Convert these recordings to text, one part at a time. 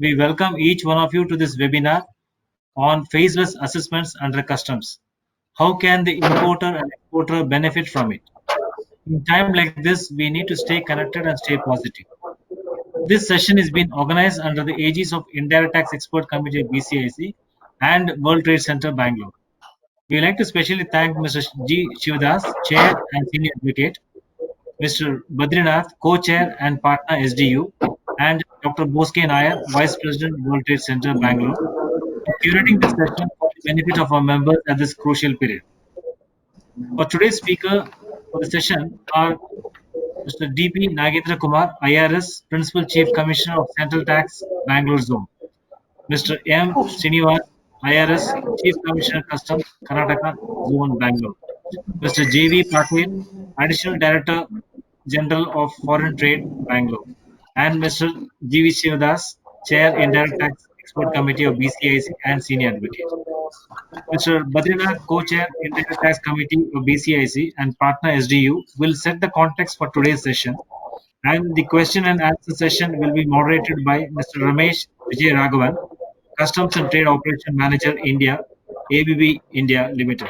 We welcome each one of you to this webinar on faceless assessments under customs. How can the importer and exporter benefit from it? In time like this, we need to stay connected and stay positive. This session is being organized under the aegis of Indirect Tax Expert Committee of BCIC and World Trade Center, Bangalore. We would like to specially thank Mr. G. Shivadas, Chair and Senior Advocate, Mr. Badrinath, Co-Chair and Partner SDU, and Dr. Boske Nair, Vice President, World Trade Center, Bangalore, for curating this session for the benefit of our members at this crucial period. For today's speaker for the session are Mr. D.P. Nagendra Kumar, IRS, Principal Chief Commissioner of Central Tax, Bangalore Zone. Mr. M. Srinivas, IRS, Chief Commissioner Customs, Karnataka Zone, Bangalore. Mr. J.V. Patil, Additional Director General of Foreign Trade, Bangalore. And Mr. G.V. Shivadas, Chair, Indirect Tax Expert Committee of BCIC and Senior Advocate. Mr. Badrinath, Co-Chair, Indirect Tax Committee of BCIC and Partner SDU, will set the context for today's session. And the question and answer session will be moderated by Mr. Ramesh Vijay Raghavan, Customs and Trade Operation Manager, India, ABB India Limited.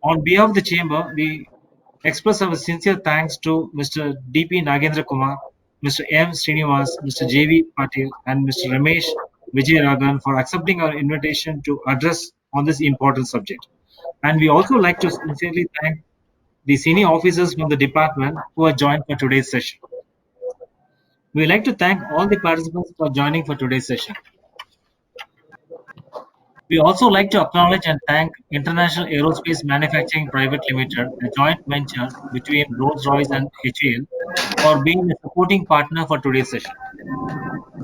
On behalf of the Chamber, we express our sincere thanks to Mr. D.P. Nagendra Kumar, Mr. M. Srinivas, Mr. J.V. Patil, and Mr. Ramesh Vijay Raghavan for accepting our invitation to address on this important subject. And we also like to sincerely thank the senior officers from the department who are joined for today's session. We would like to thank all the participants for joining for today's session. We also like to acknowledge and thank International Aerospace Manufacturing Private Limited, a joint venture between Rolls-Royce and HAL, for being a supporting partner for today's session.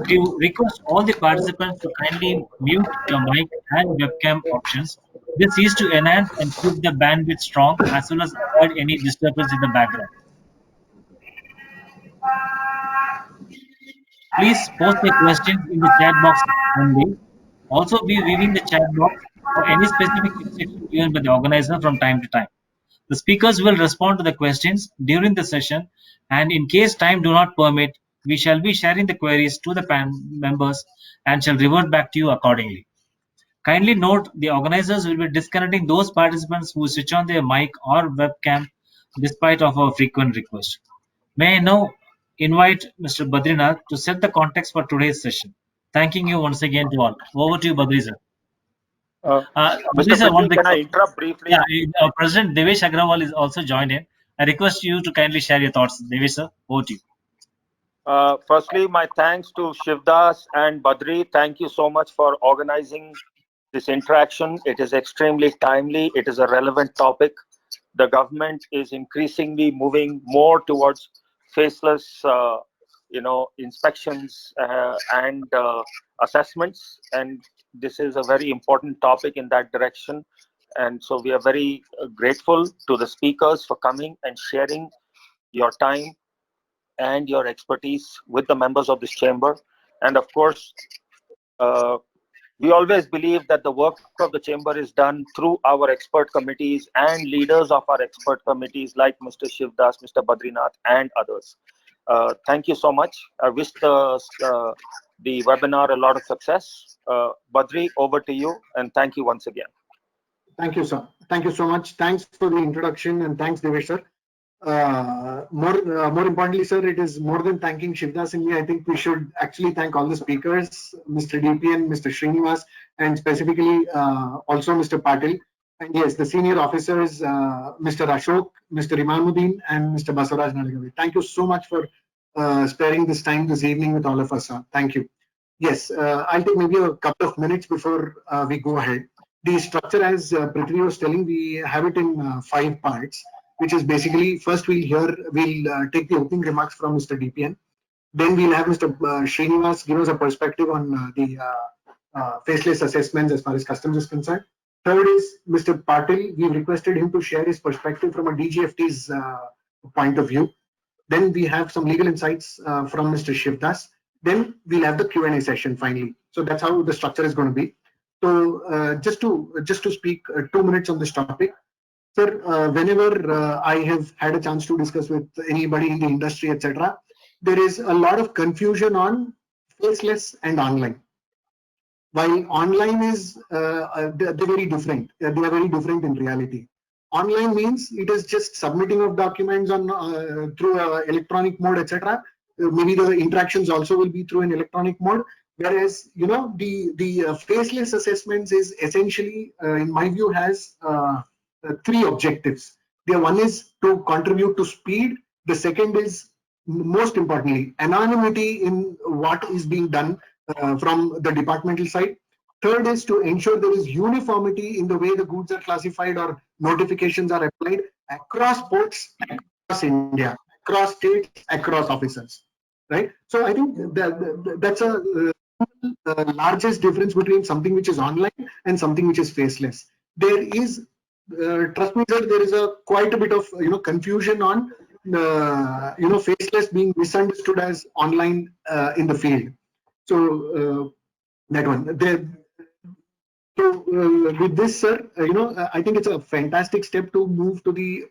We request all the participants to kindly mute your mic and webcam options. This is to enhance and keep the bandwidth strong as well as avoid any disturbance in the background. Please post your questions in the chat box only. Also, be viewing the chat box for any specific instruction given by the organizer from time to time. The speakers will respond to the questions during the session, and in case time do not permit, we shall be sharing the queries to the members and shall revert back to you accordingly. Kindly note, the organizers will be disconnecting those participants who switch on their mic or webcam despite of our frequent request. May I now invite Mr. Badrinath to set the context for today's session. Thanking you once again to all. Over to you, Badri sir. Mr. Badri, can I interrupt briefly? Yeah, President Devesh Agrawal is also joined in. I request you to kindly share your thoughts. Devesh sir, over to you. Firstly, my thanks to Shivdas and Badri. Thank you so much for organizing this interaction. It is extremely timely. It is a relevant topic. The government is increasingly moving more towards faceless, inspections and assessments, and this is a very important topic in that direction. And so we are very grateful to the speakers for coming and sharing your time and your expertise with the members of this chamber. And of course, we always believe that the work of the chamber is done through our expert committees and leaders of our expert committees like Mr. Shivdas, Mr. Badrinath, and others. Thank you so much. I wish the webinar a lot of success. Badri, over to you, and thank you once again. Thank you, sir. Thank you so much. Thanks for the introduction, and thanks, Devesh sir. More importantly, sir, it is more than thanking Shivdas and me. I think we should actually thank all the speakers, Mr. DP and Mr. Srinivas, and specifically also Mr. Patil. And yes, the senior officers, Mr. Ashok, Mr. Imamuddin, and Mr. Basuraj Nalagavi. Thank you so much for sparing this time this evening with all of us. Thank you. Yes, I'll take maybe a couple of minutes before we go ahead. The structure, as Prithvi was telling, we have it in 5 parts, which is basically, first we'll take the opening remarks from Mr. DPN. Then we'll have Mr. Srinivas give us a perspective on the faceless assessments as far as customs is concerned. Third is Mr. Patil. We requested him to share his perspective from a DGFT's point of view. Then we have some legal insights from Mr. Shivdas. Then we'll have the Q&A session finally. So that's how the structure is going to be. So just to speak 2 minutes on this topic. Sir, whenever I have had a chance to discuss with anybody in the industry, etc., there is a lot of confusion on faceless and online. While online is they're very different. They are very different in reality. Online means it is just submitting of documents on through electronic mode, etc. Maybe the interactions also will be through an electronic mode. Whereas the faceless assessments is essentially, in my view, has three objectives. One is to contribute to speed. The second is, most importantly, anonymity in what is being done from the departmental side. Third is to ensure there is uniformity in the way the goods are classified or notifications are applied across ports, across India, across states, across officers, right? So I think that's a largest difference between something which is online and something which is faceless. There is, trust me, sir, there is quite a bit of confusion on faceless being misunderstood as online in the field. So that one there. So with this, sir, I think it's a fantastic step to move to the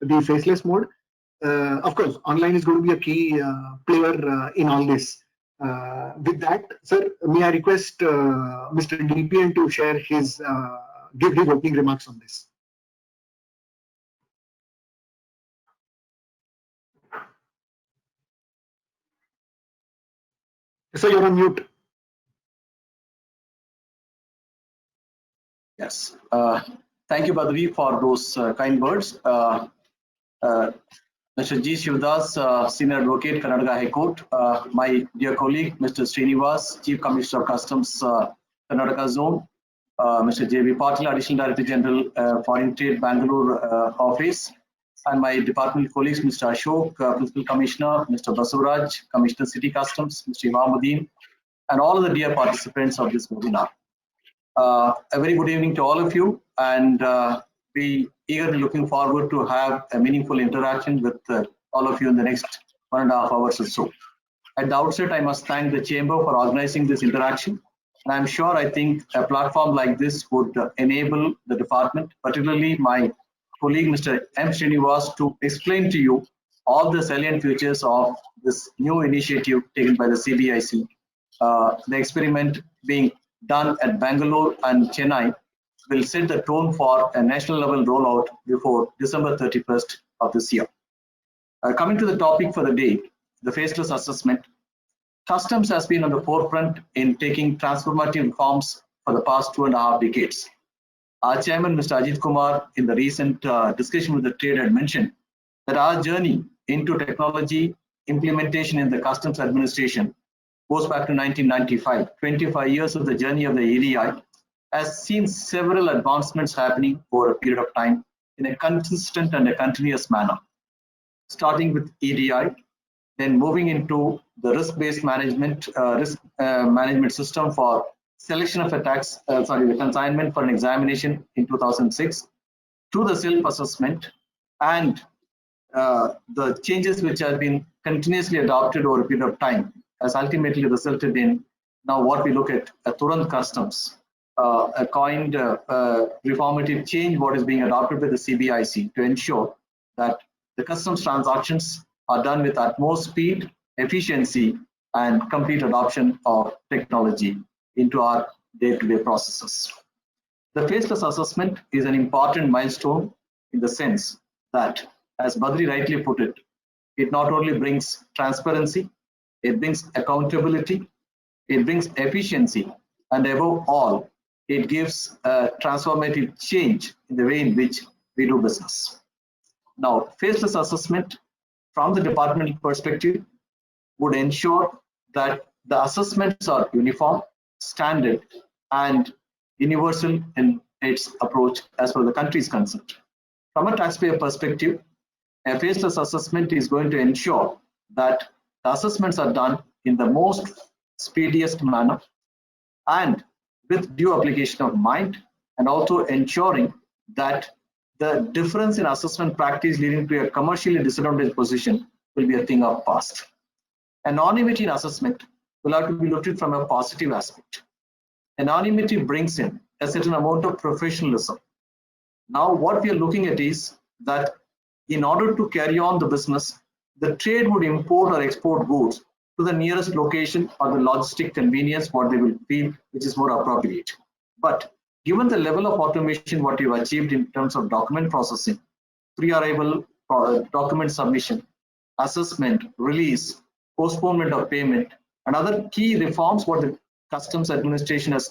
the faceless mode. Of course, online is going to be a key player in all this. With that, sir, may I request Mr. DPN to share his give his opening remarks on this. So you're on mute. Yes. Thank you, Badri, for those kind words. Mr. G. Shivdas, Senior Advocate, Karnataka High Court. My dear colleague, Mr. Srinivas, Chief Commissioner of Customs, Karnataka Zone. Mr. J. B. Patil, Additional Director General, Foreign Trade, Bangalore Office. And my department colleagues, Mr. Ashok, Principal Commissioner, Mr. Basuraj, Commissioner City Customs, Mr. Imamuddin, and all of the dear participants of this webinar. A very good evening to all of you, and we eagerly looking forward to have a meaningful interaction with all of you in the next 1.5 hours or so. At the outset, I must thank the Chamber for organizing this interaction. And I'm sure, I think a platform like this would enable the department, particularly my colleague, Mr. M. Srinivas, to explain to you all the salient features of this new initiative taken by the CBIC. The experiment being done at Bangalore and Chennai will set the tone for a national level rollout before December 31st of this year. Coming to the topic for the day, the faceless assessment. Customs has been on the forefront in taking transformative reforms for the past 2.5 decades. Our chairman, Mr. Ajit Kumar, in the recent discussion with the trade had mentioned that our journey into technology implementation in the customs administration goes back to 1995. 25 years of the journey of the EDI has seen several advancements happening over a period of time in a consistent and a continuous manner. Starting with EDI, then moving into the risk-based management, management system for selection of a the consignment for an examination in 2006, to the self-assessment, and the changes which have been continuously adopted over a period of time has ultimately resulted in now what we look at Turant Customs, a coined reformative change what is being adopted by the CBIC to ensure that the customs transactions are done with utmost speed, efficiency, and complete adoption of technology into our day-to-day processes. The faceless assessment is an important milestone in the sense that, as Badri rightly put it, it not only brings transparency, it brings accountability, it brings efficiency, and above all, it gives a transformative change in the way in which we do business. Now, faceless assessment from the departmental perspective would ensure that the assessments are uniform, standard, and universal in its approach as per the country is concerned. From a taxpayer perspective, a faceless assessment is going to ensure that the assessments are done in the most speediest manner and with due application of mind, and also ensuring that the difference in assessment practice leading to a commercially disadvantaged position will be a thing of past. Anonymity in assessment will have to be looked at from a positive aspect. Anonymity brings in a certain amount of professionalism. Now what we are looking at is that in order to carry on the business, the trade would import or export goods to the nearest location or the logistic convenience what they will feel which is more appropriate. But given the level of automation what you've achieved in terms of document processing, pre-arrival document submission, assessment, release, postponement of payment, and other key reforms what the customs administration has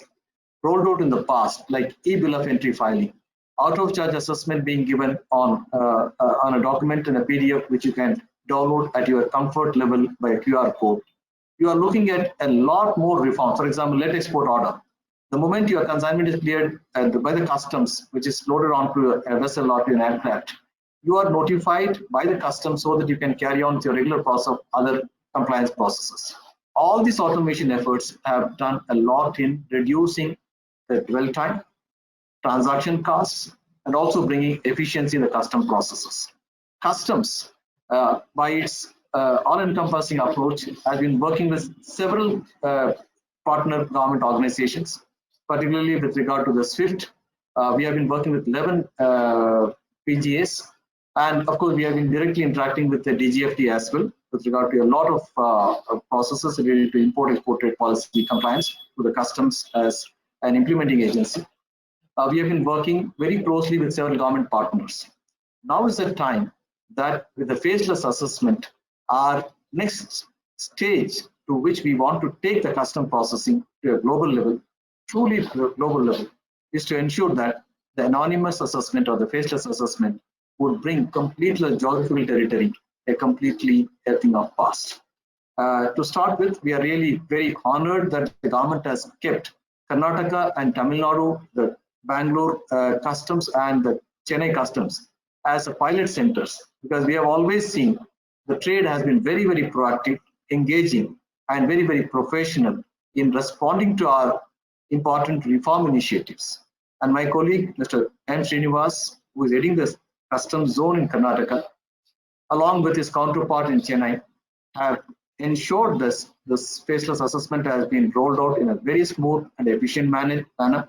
rolled out in the past, like e-bill of entry filing, out of charge assessment being given on a document in a PDF which you can download at your comfort level by a QR code. You are looking at a lot more reforms. For example, let export order. The moment your consignment is cleared by the customs, which is loaded onto a vessel or to an aircraft, you are notified by the customs so that you can carry on with your regular process of other compliance processes. All these automation efforts have done a lot in reducing the dwell time, transaction costs, and also bringing efficiency in the custom processes. Customs, by its all-encompassing approach, has been working with several partner government organizations, particularly with regard to the SWIFT. We have been working with 11 PGAs, and of course, we have been directly interacting with the DGFT as well with regard to a lot of processes related to import-export trade policy compliance to the customs as an implementing agency. We have been working very closely with several government partners. Now is the time that with the faceless assessment, our next stage to which we want to take the custom processing to a global level, truly global level, is to ensure that the anonymous assessment or the faceless assessment would bring complete geographical territory a completely thing of past. To start with, we are really very honored that the government has kept Karnataka and Tamil Nadu, the Bangalore customs and the Chennai customs as a pilot centers, because we have always seen the trade has been very, very proactive, engaging, and very, very professional in responding to our important reform initiatives. And my colleague, Mr. M. Srinivas, who is heading the customs zone in Karnataka, along with his counterpart in Chennai, have ensured this faceless assessment has been rolled out in a very smooth and efficient manner.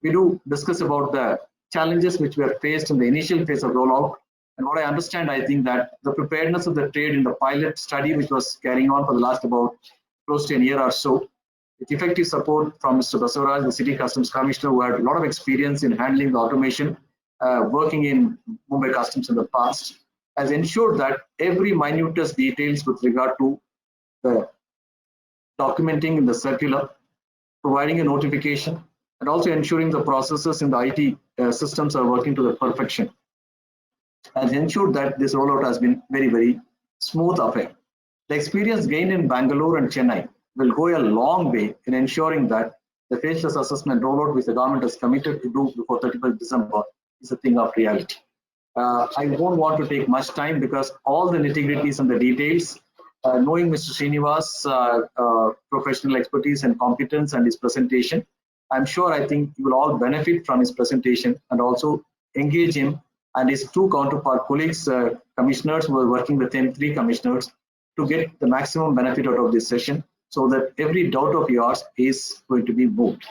We do discuss about the challenges which were faced in the initial phase of rollout. And what I understand, I think that the preparedness of the trade in the pilot study, which was carrying on for the last about close to a year or so, with effective support from Mr. Basavaraj, the City Customs Commissioner, who had a lot of experience in handling the automation, working in Mumbai Customs in the past, has ensured that every minutest details with regard to the documenting in the circular, providing a notification, and also ensuring the processes in the IT systems are working to the perfection, has ensured that this rollout has been very, very smooth affair. The experience gained in Bangalore and Chennai will go a long way in ensuring that the faceless assessment rollout which the government is committed to do before 31st December is a thing of reality. I don't want to take much time because all the nitty-gritties and the details, knowing Mr. Srinivas' professional expertise and competence and his presentation, I'm sure I think you will all benefit from his presentation and also engage him and his two counterpart colleagues, commissioners who are working with him, 3 commissioners, to get the maximum benefit out of this session so that every doubt of yours is going to be moved.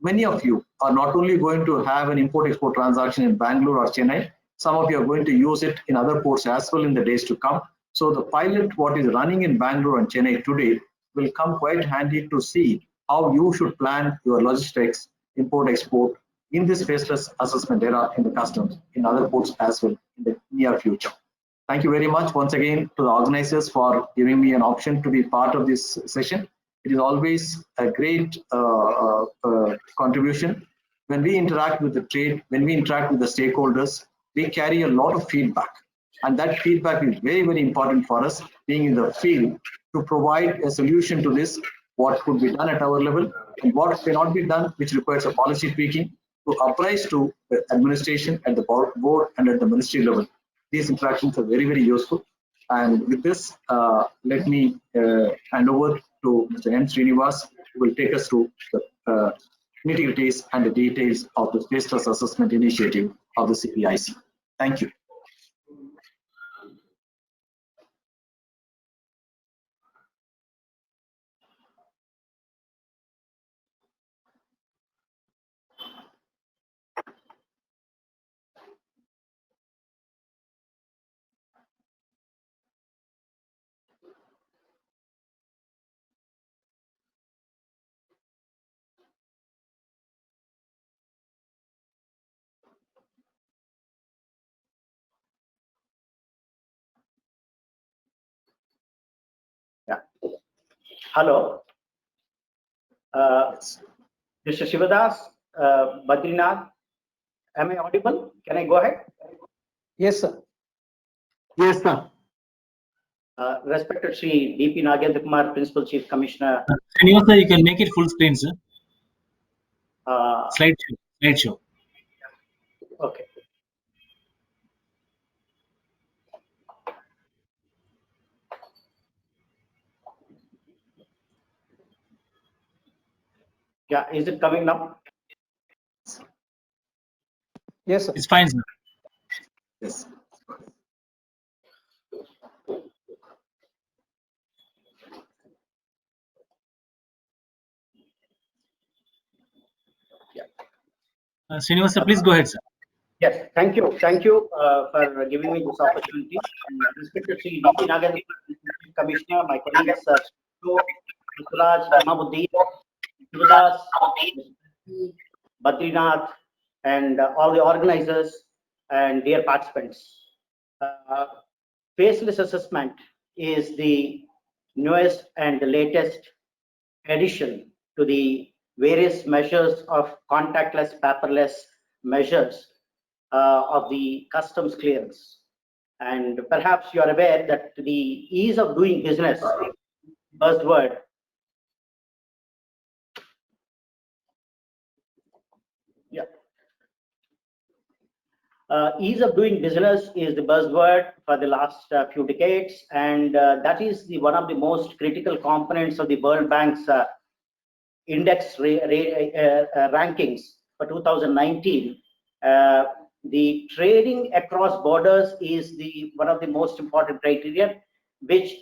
Many of you are not only going to have an import-export transaction in Bangalore or Chennai, some of you are going to use it in other ports as well in the days to come. So the pilot, what is running in Bangalore and Chennai today, will come quite handy to see how you should plan your logistics, import-export in this faceless assessment era in the customs in other ports as well in the near future. Thank you very much once again to the organizers for giving me an option to be part of this session. It is always a great contribution. When we interact with the trade, when we interact with the stakeholders, we carry a lot of feedback. And that feedback is very, very important for us being in the field to provide a solution to this, what could be done at our level and what cannot be done, which requires a policy tweaking to apprise to the administration at the board and at the ministry level. These interactions are very, very useful. And with this, let me hand over to Mr. M. Srinivas, who will take us through the nitty-gritties and the details of the faceless assessment initiative of the CPIC. Thank you. Hello. Mr. Shivadas, Badrinath, am I audible? Can I go ahead? Yes, sir. Yes, sir. Respected Sri D.P. Nagendra Kumar, Principal Chief Commissioner. Srinivasa, you can make it full screen, sir. Slideshow. Okay. Yeah, is it coming now? Yes, sir. It's fine, sir. Yes. Srinivasa, please go ahead, sir. Yes, thank you. Thank you for giving me this opportunity. And respected Sri D.P. Nagendra, Chief Commissioner, my colleagues, Suraj, Imamuddin, Shivadas, Badrinath, and all the organizers and dear participants. Faceless assessment is the newest and the latest addition to the various measures of contactless, paperless measures of the customs clearance. And perhaps you are aware that the ease of doing business buzzword ease of doing business is the buzzword for the last few decades, and that is one of the most critical components of the World Bank's index rankings for 2019. The trading across borders is one of the most important criteria, which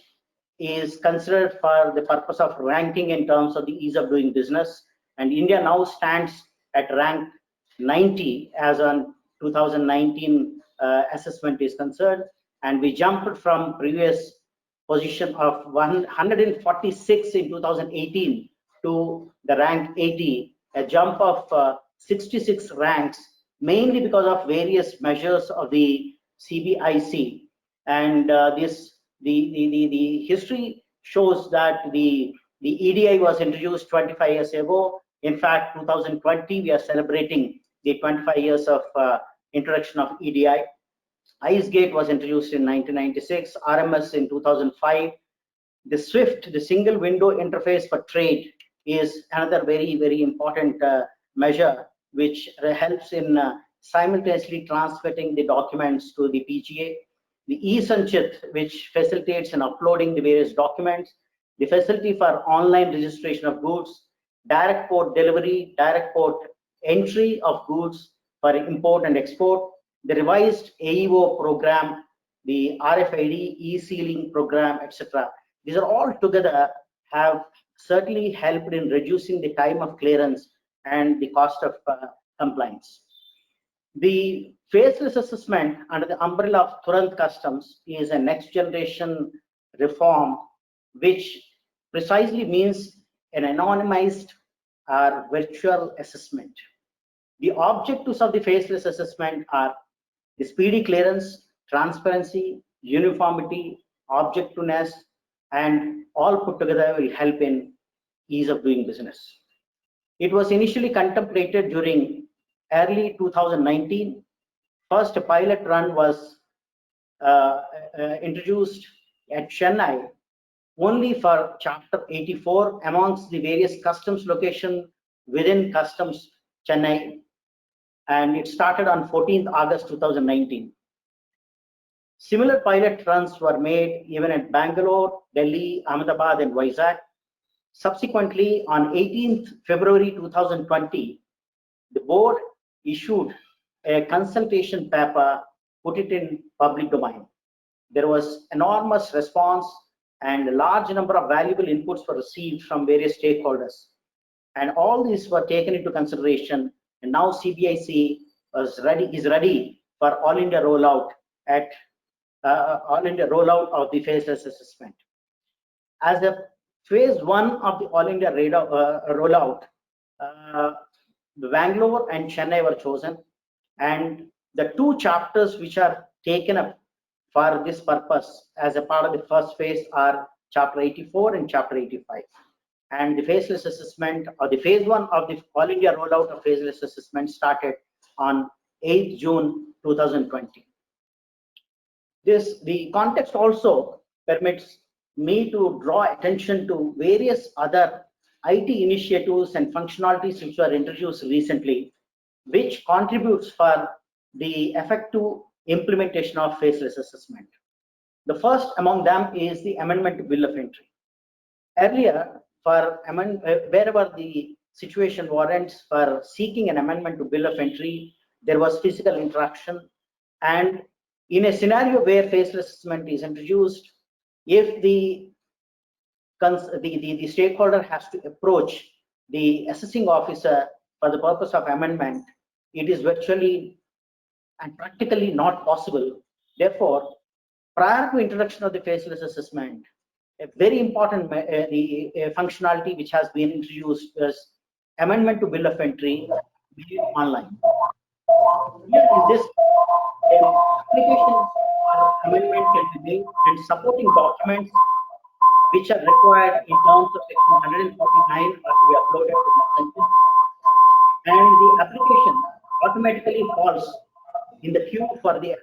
is considered for the purpose of ranking in terms of the ease of doing business. And India now stands at rank 90 as on 2019 assessment is concerned, and we jumped from previous position of 146 in 2018 to the rank 80, a jump of 66 ranks, mainly because of various measures of the CBIC. And the history shows that the EDI was introduced 25 years ago. In fact, 2020 we are celebrating the 25 years of introduction of EDI. IceGate was introduced in 1996, RMS in 2005. The SWIFT, the single window interface for trade, is another very, very important measure which helps in simultaneously transmitting the documents to the PGA. The eSanchit, which facilitates in uploading the various documents. The facility for online registration of goods, direct port delivery, direct port entry of goods for import and export, the revised AEO program, the RFID e-sealing program, etc. These are all together have certainly helped in reducing the time of clearance and the cost of compliance. The faceless assessment under the umbrella of Turant Customs is a next generation reform which precisely means an anonymized or virtual assessment. The objectives of the faceless assessment are the speedy clearance, transparency, uniformity, objectiveness, and all put together will help in ease of doing business. It was initially contemplated during early 2019. First, a pilot run was introduced at Chennai only for Chapter 84 amongst the various customs locations within Customs Chennai, and it started on 14th August 2019. Similar pilot runs were made even at Bangalore, Delhi, Ahmedabad, and Vizag. Subsequently, on 18th February 2020, the board issued a consultation paper, put it in public domain. There was enormous response and a large number of valuable inputs were received from various stakeholders. And all these were taken into consideration, and now CBIC is ready for all India rollout of the faceless assessment. As a phase one of the all India rollout, Bangalore and Chennai were chosen, and the two chapters which are taken up for this purpose as a part of the first phase are Chapter 84 and Chapter 85. And the faceless assessment, or the phase 1 of the All India rollout of faceless assessment, started on 8th June 2020. The context also permits me to draw attention to various other IT initiatives and functionalities which were introduced recently, which contributes for the effective implementation of faceless assessment. The first among them is the amendment to bill of entry. Earlier, wherever the situation warrants for seeking an amendment to bill of entry, there was physical interaction, and in a scenario where faceless assessment is introduced, if the stakeholder has to approach the assessing officer for the purpose of amendment, it is virtually and practically not possible. Therefore, prior to introduction of the faceless assessment, a very important functionality which has been introduced is amendment to bill of entry online. Here is this application for amendment can be made, and supporting documents which are required in terms of section 149 are to be uploaded to the center, and the application automatically falls in the queue for the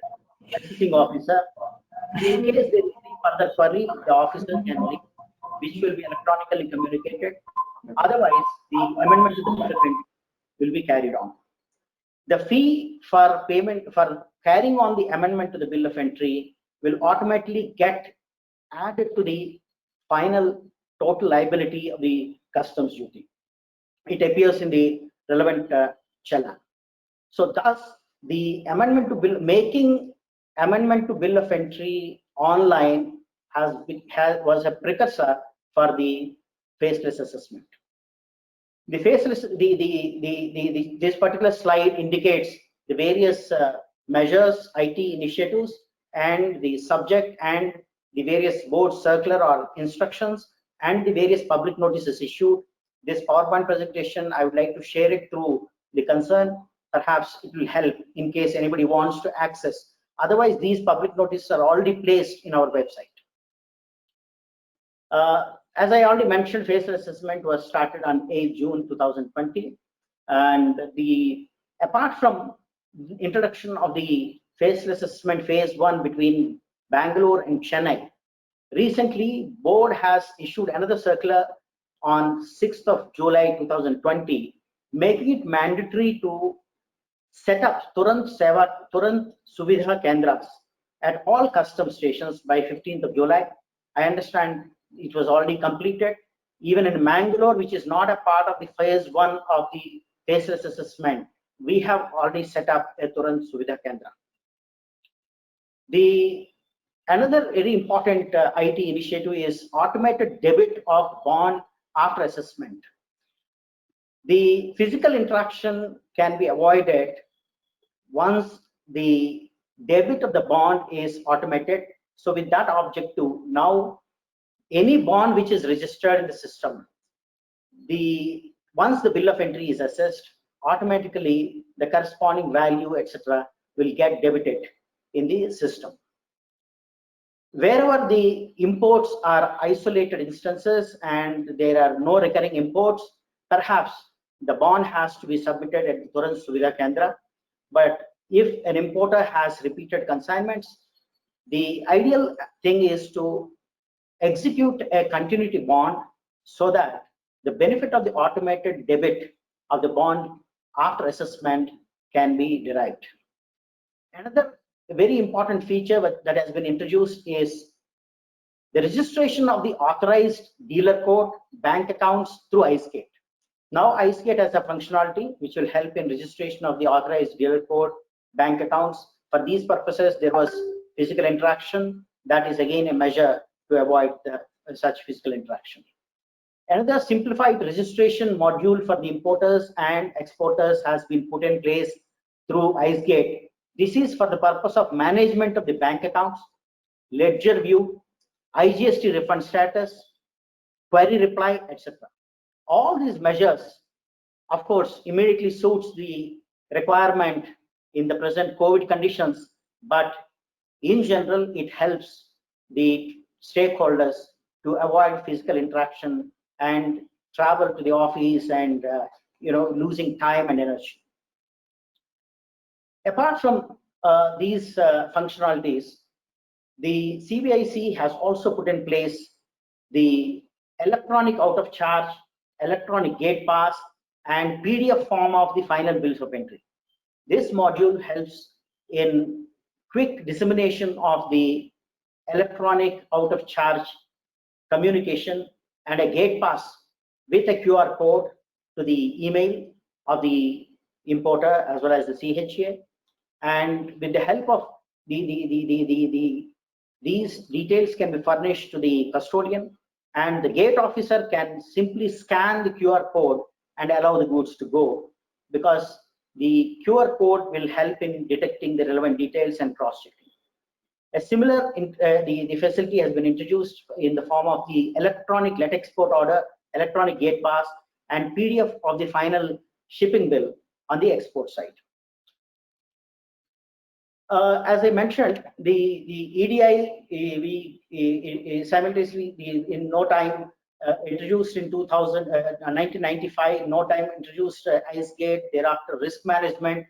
assessing officer. In case there is any further query, the officer can link, which will be electronically communicated. Otherwise, the amendment to the bill of entry will be carried on. The fee for payment for carrying on the amendment to the bill of entry will automatically get added to the final total liability of the customs duty. It appears in the relevant challan. So thus, the amendment to bill, making amendment to bill of entry online was a precursor for the faceless assessment. The faceless, this particular slide indicates the various measures, IT initiatives, and the subject and the various board circular or instructions and the various public notices issued. This PowerPoint presentation, I would like to share it through the concern. Perhaps it will help in case anybody wants to access. Otherwise, these public notices are already placed in our website. As I already mentioned, faceless assessment was started on 8 June 2020. And apart from introduction of the faceless assessment phase 1 between Bangalore and Chennai, recently board has issued another circular on 6th of July 2020, making it mandatory to set up Turant Suvidha Kendras at all custom stations by 15th of July. I understand it was already completed. Even in Mangalore, which is not a part of the phase 1 of the faceless assessment, we have already set up a Turant Suvidha Kendra. Another very important IT initiative is automated debit of bond after assessment. The physical interaction can be avoided once the debit of the bond is automated. So with that objective, now any bond which is registered in the system, once the bill of entry is assessed, automatically the corresponding value, etc., will get debited in the system. Wherever the imports are isolated instances and there are no recurring imports, perhaps the bond has to be submitted at the Turant Suvidha Kendra. But if an importer has repeated consignments, the ideal thing is to execute a continuity bond so that the benefit of the automated debit of the bond after assessment can be derived. Another very important feature that has been introduced is the registration of the authorized dealer code bank accounts through IceGate. Now IceGate has a functionality which will help in registration of the authorized dealer code bank accounts. For these purposes, there was physical interaction. That is again a measure to avoid such physical interaction. Another simplified registration module for the importers and exporters has been put in place through IceGate. This is for the purpose of management of the bank accounts, ledger view, IGST refund status, query reply, etc. All these measures, of course, immediately suits the requirement in the present COVID conditions, but in general, it helps the stakeholders to avoid physical interaction and travel to the office and losing time and energy. Apart from these functionalities, the CBIC has also put in place the electronic out of charge, electronic gate pass, and PDF form of the final bills of entry. This module helps in quick dissemination of the electronic out of charge communication and a gate pass with a QR code to the email of the importer as well as the CHA. And with the help of these details can be furnished to the custodian, and the gate officer can simply scan the QR code and allow the goods to go, because the QR code will help in detecting the relevant details and cross-checking. A similar the facility has been introduced in the form of the electronic let export order, electronic gate pass, and PDF of the final shipping bill on the export side. As I mentioned, the EDI we simultaneously in no time introduced in 1995. In no time introduced IceGate, thereafter risk management,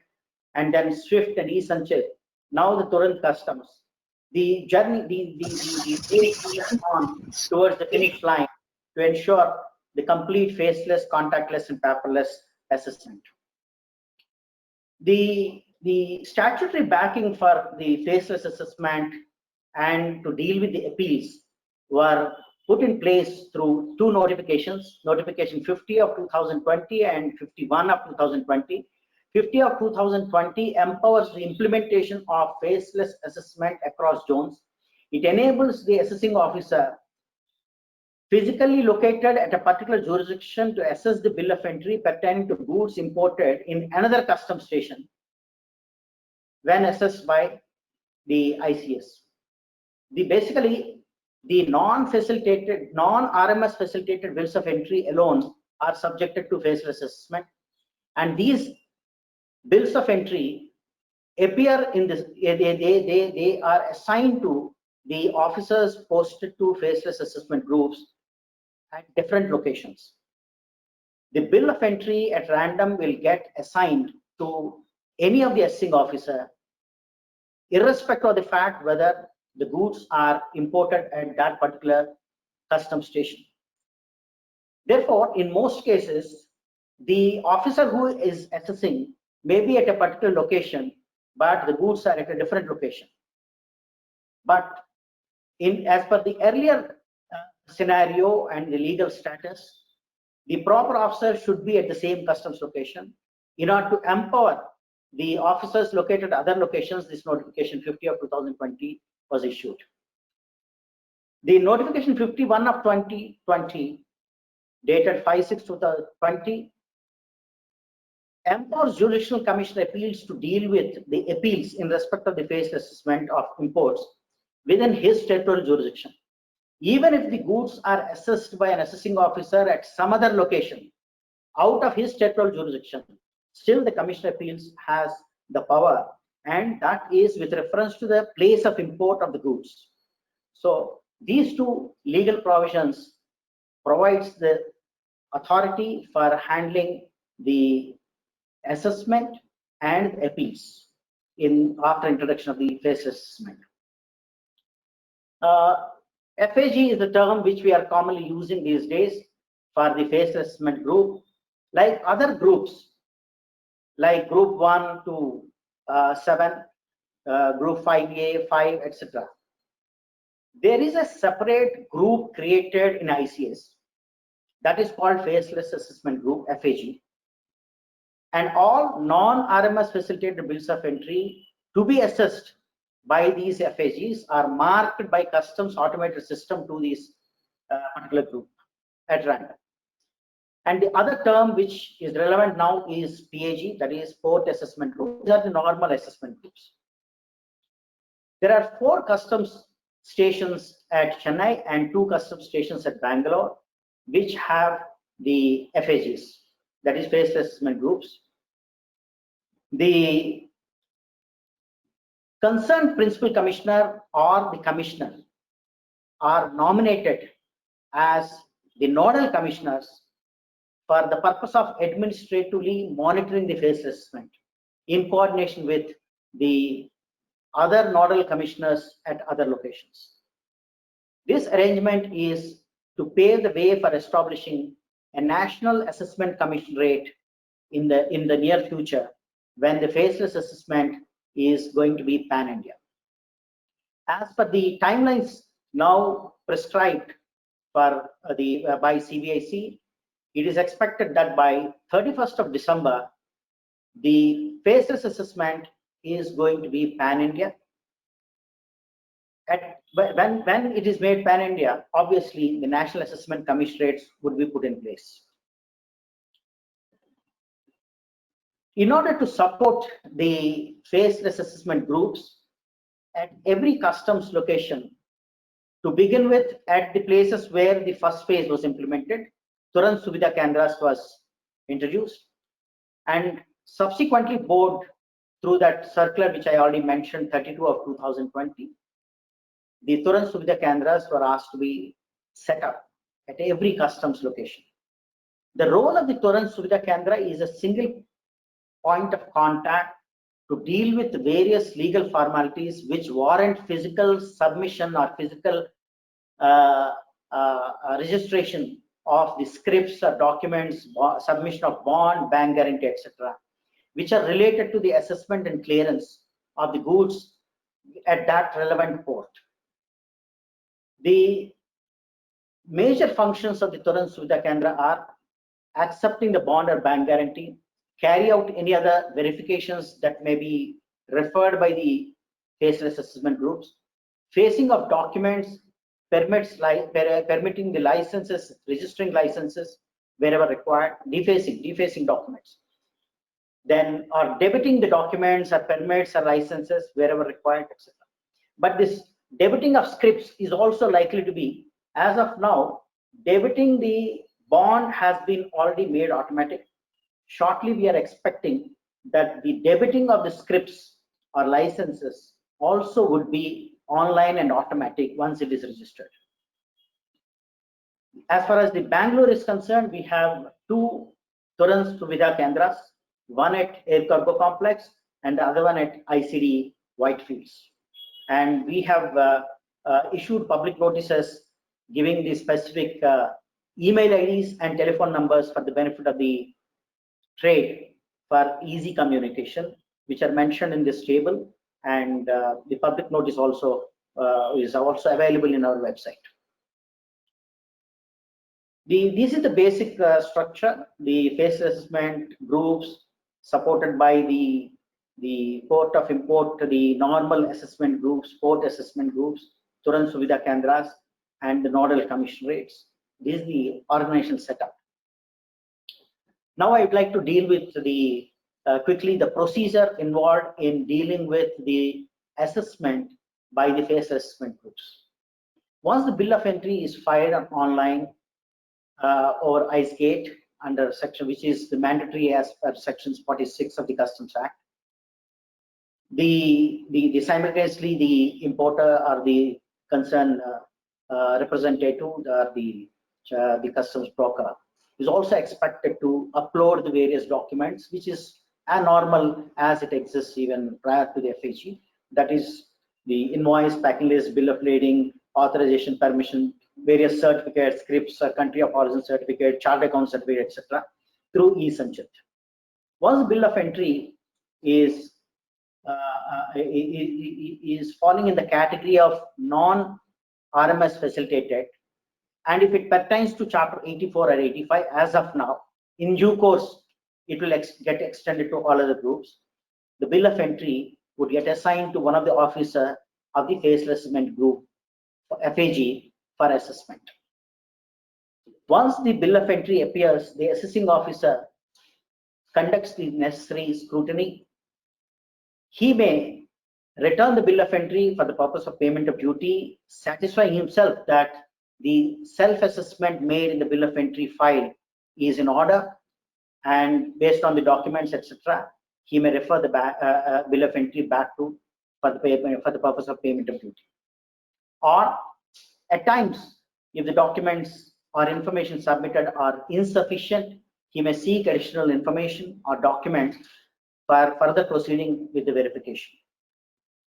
and then SWIFT and eSanchit. Now the Turant Customs. The journey, the race is on towards the finish line to ensure the complete faceless, contactless, and paperless assessment. The statutory backing for the faceless assessment and to deal with the appeals were put in place through two notifications, notification 50 of 2020 and 51 of 2020. 50 of 2020 empowers the implementation of faceless assessment across zones. It enables the assessing officer physically located at a particular jurisdiction to assess the bill of entry pertaining to goods imported in another customs station when assessed by the ICS. Basically, the non-facilitated, non-RMS facilitated bills of entry alone are subjected to faceless assessment, and these bills of entry appear in this. They are assigned to the officers posted to faceless assessment groups at different locations. The bill of entry at random will get assigned to any of the assessing officer, irrespective of the fact whether the goods are imported at that particular customs station. Therefore, in most cases, the officer who is assessing may be at a particular location, but the goods are at a different location. But as per the earlier scenario and the legal status, the proper officer should be at the same customs location. In order to empower the officers located at other locations, this notification 50 of 2020 was issued. The notification 51 of 2020, dated 5/6/2020, empowers jurisdictional commission appeals to deal with the appeals in respect of the faceless assessment of imports within his territorial jurisdiction. Even if the goods are assessed by an assessing officer at some other location out of his territorial jurisdiction, still the commission appeals has the power, and that is with reference to the place of import of the goods. So these two legal provisions provides the authority for handling the assessment and appeals after introduction of the faceless assessment. FAG is the term which we are commonly using these days for the faceless assessment group. Like other groups, like group 1 to 7, group 5A, 5, etc. There is a separate group created in ICS that is called Faceless Assessment Group, FAG. And all non-RMS facilitated bills of entry to be assessed by these FAGs are marked by customs automated system to this particular group at random. And the other term which is relevant now is PAG, that is Port Assessment Group. These are the normal assessment groups. There are 4 customs stations at Chennai and 2 customs stations at Bangalore, which have the FAGs, that is faceless assessment groups. The concerned principal commissioner or the commissioner are nominated as the nodal commissioners for the purpose of administratively monitoring the face assessment in coordination with the other nodal commissioners at other locations. This arrangement is to pave the way for establishing a national assessment commissionerate in the near future, when the faceless assessment is going to be pan-India. As per the timelines now prescribed for by CBIC, it is expected that by 31st of December, the faceless assessment is going to be pan-India. When it is made pan-India, obviously the national assessment commissionerates would be put in place. In order to support the faceless assessment groups at every customs location, to begin with, at the places where the first phase was implemented, Turant Suvidha Kendras was introduced, and subsequently board through that circular which I already mentioned, 32 of 2020, the Turant Suvidha Kendras were asked to be set up at every customs location. The role of the Turant Suvidha Kendra is a single point of contact to deal with various legal formalities which warrant physical submission or physical registration of the scripts or documents, submission of bond, bank guarantee, etc., which are related to the assessment and clearance of the goods at that relevant port. The major functions of the Turant Suvidha Kendra are accepting the bond or bank guarantee, carry out any other verifications that may be referred by the faceless assessment groups, facing of documents, permitting the licenses, registering licenses wherever required, defacing documents, then or debiting the documents or permits or licenses wherever required, etc. But this debiting of scripts is also likely to be, as of now, debiting the bond has been already made automatic. Shortly, we are expecting that the debiting of the scripts or licenses also would be online and automatic once it is registered. As far as the Bangalore is concerned, we have two Turant Suvidha Kendras, one at Air Cargo Complex and the other one at ICD Whitefields. And we have issued public notices giving the specific email IDs and telephone numbers for the benefit of the trade for easy communication, which are mentioned in this table, and the public notice also is also available in our website. This is the basic structure. The face assessment groups supported by the port of import, the normal assessment groups, port assessment groups, Turant Suvidha Kendras, and the nodal commissionerates. This is the organizational setup. Now I would like to deal with the quickly the procedure involved in dealing with the assessment by the face assessment groups. Once the bill of entry is filed online over IceGate under section, which is the mandatory as per sections 46 of the Customs Act, the simultaneously the importer or the concerned representative or the customs broker is also expected to upload the various documents, which is as normal as it exists even prior to the FAG. That is the invoice, packing list, bill of lading, authorization, permission, various certificates, scripts, country of origin certificate, chart account certificate, etc., through eSanchit. Once the bill of entry is falling in the category of non-RMS facilitated, and if it pertains to chapter 84 or 85 as of now, in due course it will get extended to all other groups. The bill of entry would get assigned to one of the officer of the faceless assessment group, FAG, for assessment. Once the bill of entry appears, the assessing officer conducts the necessary scrutiny. He may return the bill of entry for the purpose of payment of duty, satisfying himself that the self-assessment made in the bill of entry file is in order, and based on the documents, etc., he may refer the bill of entry back to for the purpose of payment of duty. Or at times, if the documents or information submitted are insufficient, he may seek additional information or documents for further proceeding with the verification.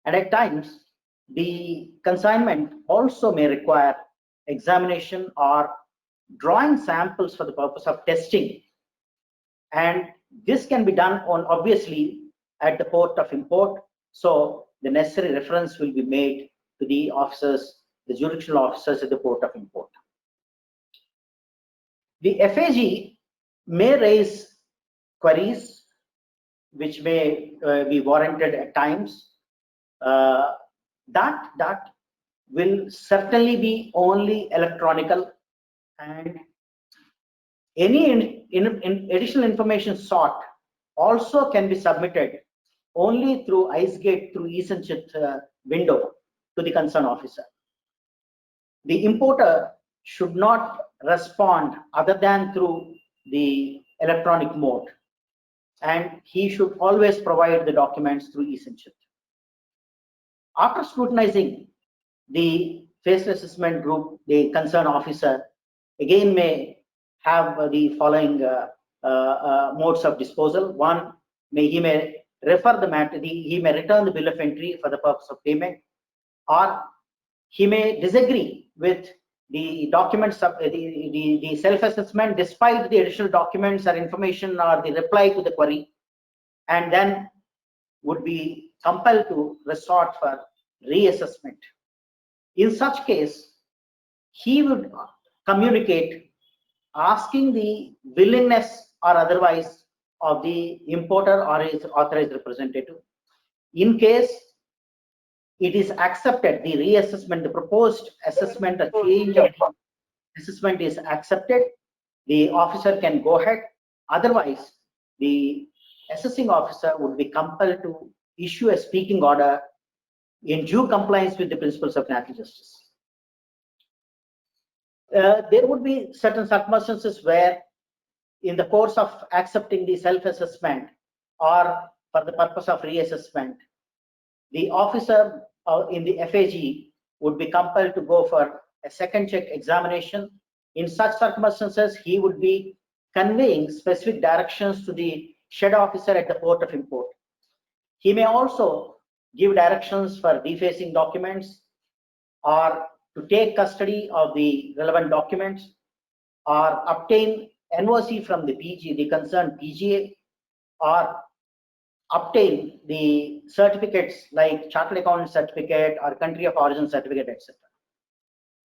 And at times, the consignment also may require examination or drawing samples for the purpose of testing. And this can be done on obviously at the port of import. So the necessary reference will be made to the officers, the jurisdictional officers at the port of import. The FAG may raise queries which may be warranted at times. That will certainly be only electronical, and any additional information sought also can be submitted only through IceGate through ESanchit window to the concerned officer. The importer should not respond other than through the electronic mode, and he should always provide the documents through ESanchit. After scrutinizing the faceless assessment group, the concerned officer again may have the following modes of disposal. One, he may refer the matter, he may return the bill of entry for the purpose of payment, or he may disagree with the documents of the self-assessment despite the additional documents or information or the reply to the query, and then would be compelled to resort for reassessment. In such case, he would communicate asking the willingness or otherwise of the importer or his authorized representative. In case it is accepted, the reassessment, the proposed assessment, a change of assessment is accepted, the officer can go ahead. Otherwise, the assessing officer would be compelled to issue a speaking order in due compliance with the principles of natural justice. There would be certain circumstances where, in the course of accepting the self-assessment or for the purpose of reassessment, the officer in the FAG would be compelled to go for a second check examination. In such circumstances, he would be conveying specific directions to the shed officer at the port of import. He may also give directions for defacing documents, or to take custody of the relevant documents, or obtain NOC from the PG, the concerned PGA, or obtain the certificates like chartered accountant certificate or country of origin certificate, etc.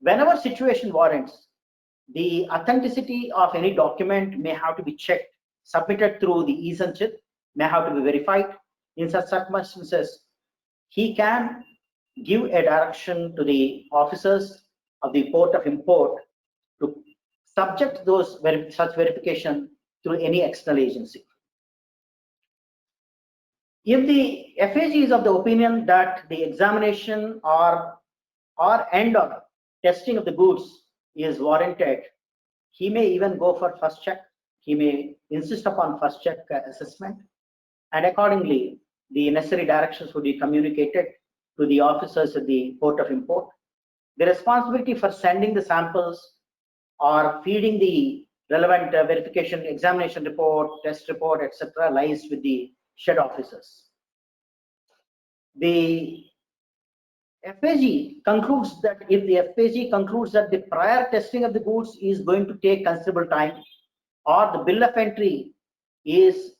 Whenever situation warrants, the authenticity of any document may have to be checked, submitted through the ESanchit, may have to be verified. In such circumstances, he can give a direction to the officers of the port of import to subject those such verification through any external agency. If the FAG is of the opinion that the examination or end of testing of the goods is warranted, he may even go for first check. He may insist upon first check assessment, and accordingly, the necessary directions would be communicated to the officers at the port of import. The responsibility for sending the samples or feeding the relevant verification, examination report, test report, etc., lies with the shed officers. The FAG concludes that if the FAG concludes that the prior testing of the goods is going to take considerable time, or the bill of entry is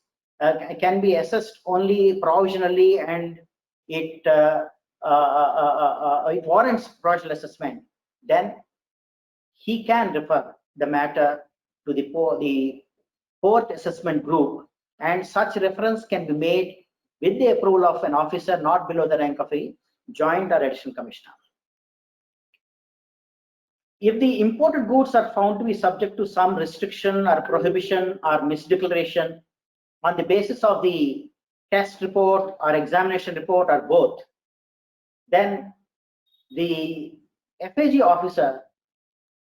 can be assessed only provisionally and it warrants provisional assessment, then he can refer the matter to the port assessment group, and such reference can be made with the approval of an officer not below the rank of a joint or additional commissioner. If the imported goods are found to be subject to some restriction or prohibition or misdeclaration on the basis of the test report or examination report or both, then the FAG officer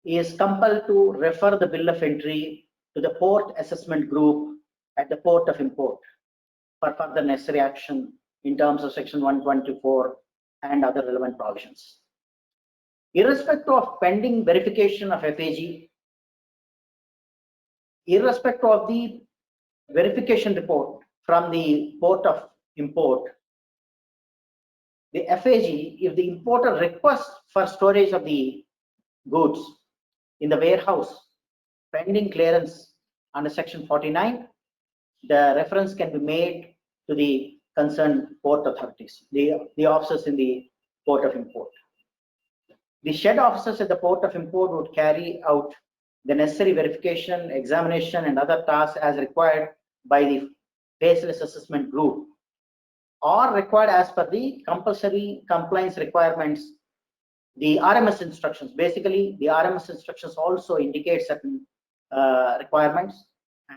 is compelled to refer the bill of entry to the port assessment group at the port of import for further necessary action in terms of section 124 and other relevant provisions. Irrespective of pending verification of FAG, irrespective of the verification report from the port of import, the FAG, if the importer requests for storage of the goods in the warehouse pending clearance under section 49, the reference can be made to the concerned port authorities, the officers in the port of import. The shed officers at the port of import would carry out the necessary verification, examination, and other tasks as required by the faceless assessment group, or required as per the compulsory compliance requirements, the RMS instructions. Basically, the RMS instructions also indicate certain requirements,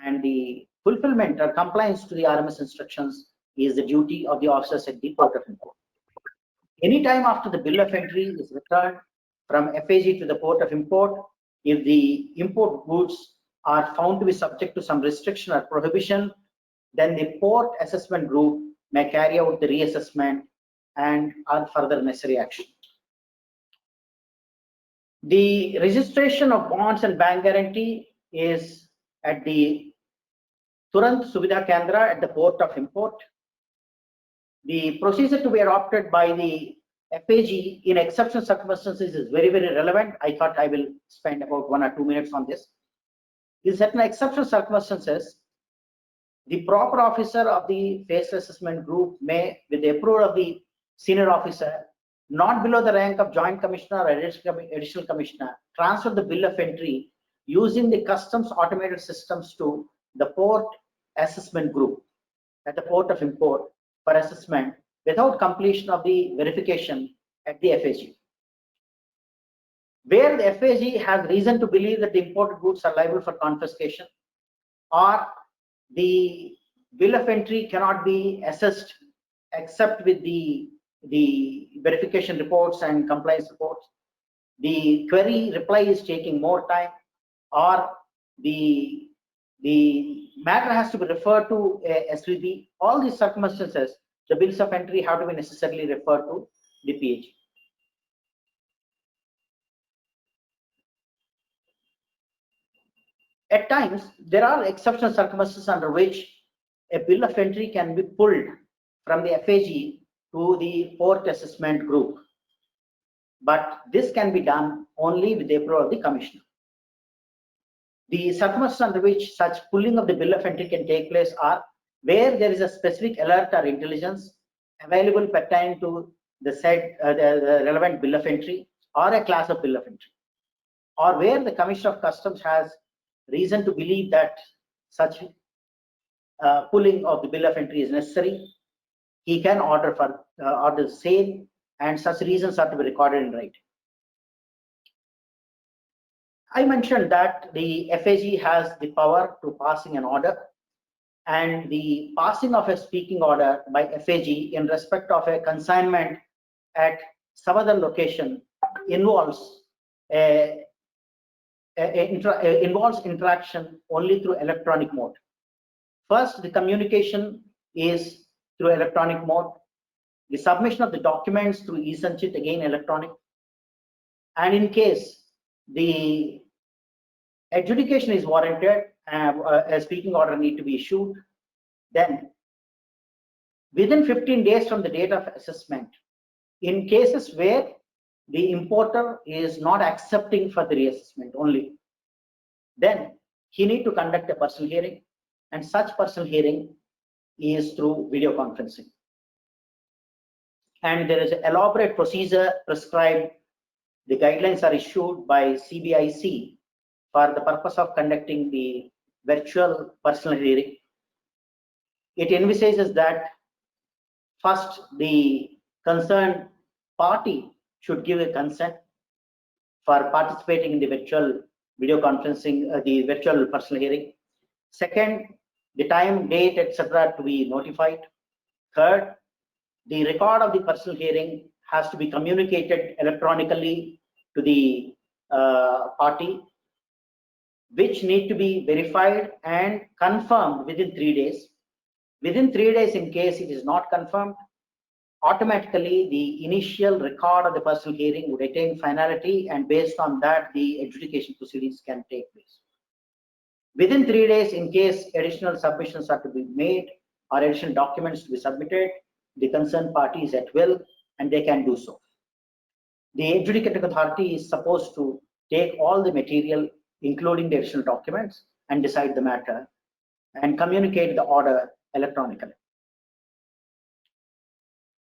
and the fulfillment or compliance to the RMS instructions is the duty of the officers at the port of import. Anytime after the bill of entry is returned from FAG to the port of import, if the import goods are found to be subject to some restriction or prohibition, then the port assessment group may carry out the reassessment and further necessary action. The registration of bonds and bank guarantee is at the Turant Suvidha Kendra at the port of import. The procedure to be adopted by the FAG in exceptional circumstances is very, very relevant. I thought I will spend about 1 or 2 minutes on this. In certain exceptional circumstances, the proper officer of the face assessment group may, with the approval of the senior officer, not below the rank of joint commissioner or additional commissioner, transfer the bill of entry using the customs automated systems to the port assessment group at the port of import for assessment without completion of the verification at the FAG. Where the FAG has reason to believe that the imported goods are liable for confiscation, or the bill of entry cannot be assessed except with the verification reports and compliance reports, the query reply is taking more time, or the matter has to be referred to SVB. All these circumstances, the bills of entry have to be necessarily referred to the PAG. At times, there are exceptional circumstances under which a bill of entry can be pulled from the FAG to the port assessment group, but this can be done only with the approval of the commissioner. The circumstances under which such pulling of the bill of entry can take place are where there is a specific alert or intelligence available pertaining to the said the relevant bill of entry or a class of bill of entry, or where the Commissioner of Customs has reason to believe that such pulling of the bill of entry is necessary. He can order for order the same, and such reasons are to be recorded in writing. I mentioned that the FAG has the power to passing an order, and the passing of a speaking order by FAG in respect of a consignment at some other location involves interaction only through electronic mode. First, the communication is through electronic mode. The submission of the documents through e-Sanchit, again electronic. And in case the adjudication is warranted, a speaking order need to be issued, then within 15 days from the date of assessment, in cases where the importer is not accepting for the reassessment only, then he need to conduct a personal hearing, and such personal hearing is through video conferencing. And there is an elaborate procedure prescribed. The guidelines are issued by CBIC for the purpose of conducting the virtual personal hearing. It envisages that first the concerned party should give a consent for participating in the virtual video conferencing, the virtual personal hearing. Second, the time, date, etc. to be notified. Third, the record of the personal hearing has to be communicated electronically to the party, which need to be verified and confirmed within 3 days. Within 3 days, in case it is not confirmed, automatically the initial record of the personal hearing would attain finality, and based on that the adjudication proceedings can take place. Within 3 days, in case additional submissions are to be made or additional documents to be submitted, the concerned party is at will and they can do so. The adjudicating authority is supposed to take all the material, including the additional documents, and decide the matter and communicate the order electronically.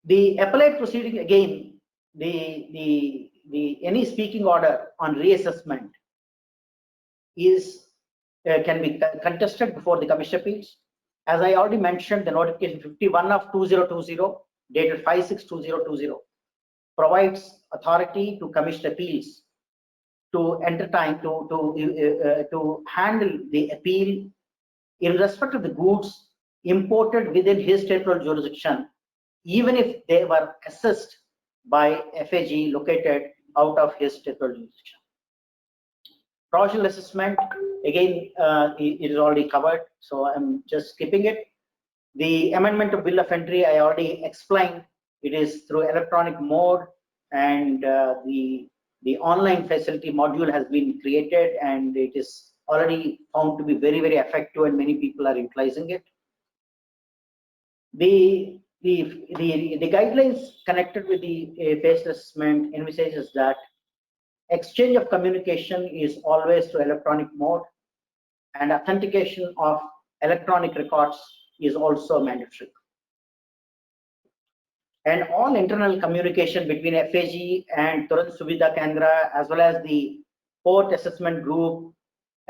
The appellate proceeding, again, any speaking order on reassessment is can be contested before the Commission Appeals. As I already mentioned, the notification 51 of 2020 dated 5/6/2020 provides authority to Commission Appeals to entertain to handle the appeal in respect of the goods imported within his territorial jurisdiction, even if they were assessed by FAG located out of his territorial jurisdiction. Provisional assessment, again, it is already covered, so I'm just skipping it. The amendment of bill of entry, I already explained. It is through electronic mode, and the online facility module has been created, and it is already found to be very, very effective, and many people are utilizing it. The guidelines connected with the face assessment envisages that exchange of communication is always through electronic mode, and authentication of electronic records is also mandatory. And all internal communication between FAG and Turant Suvidha Kendra, as well as the port assessment group,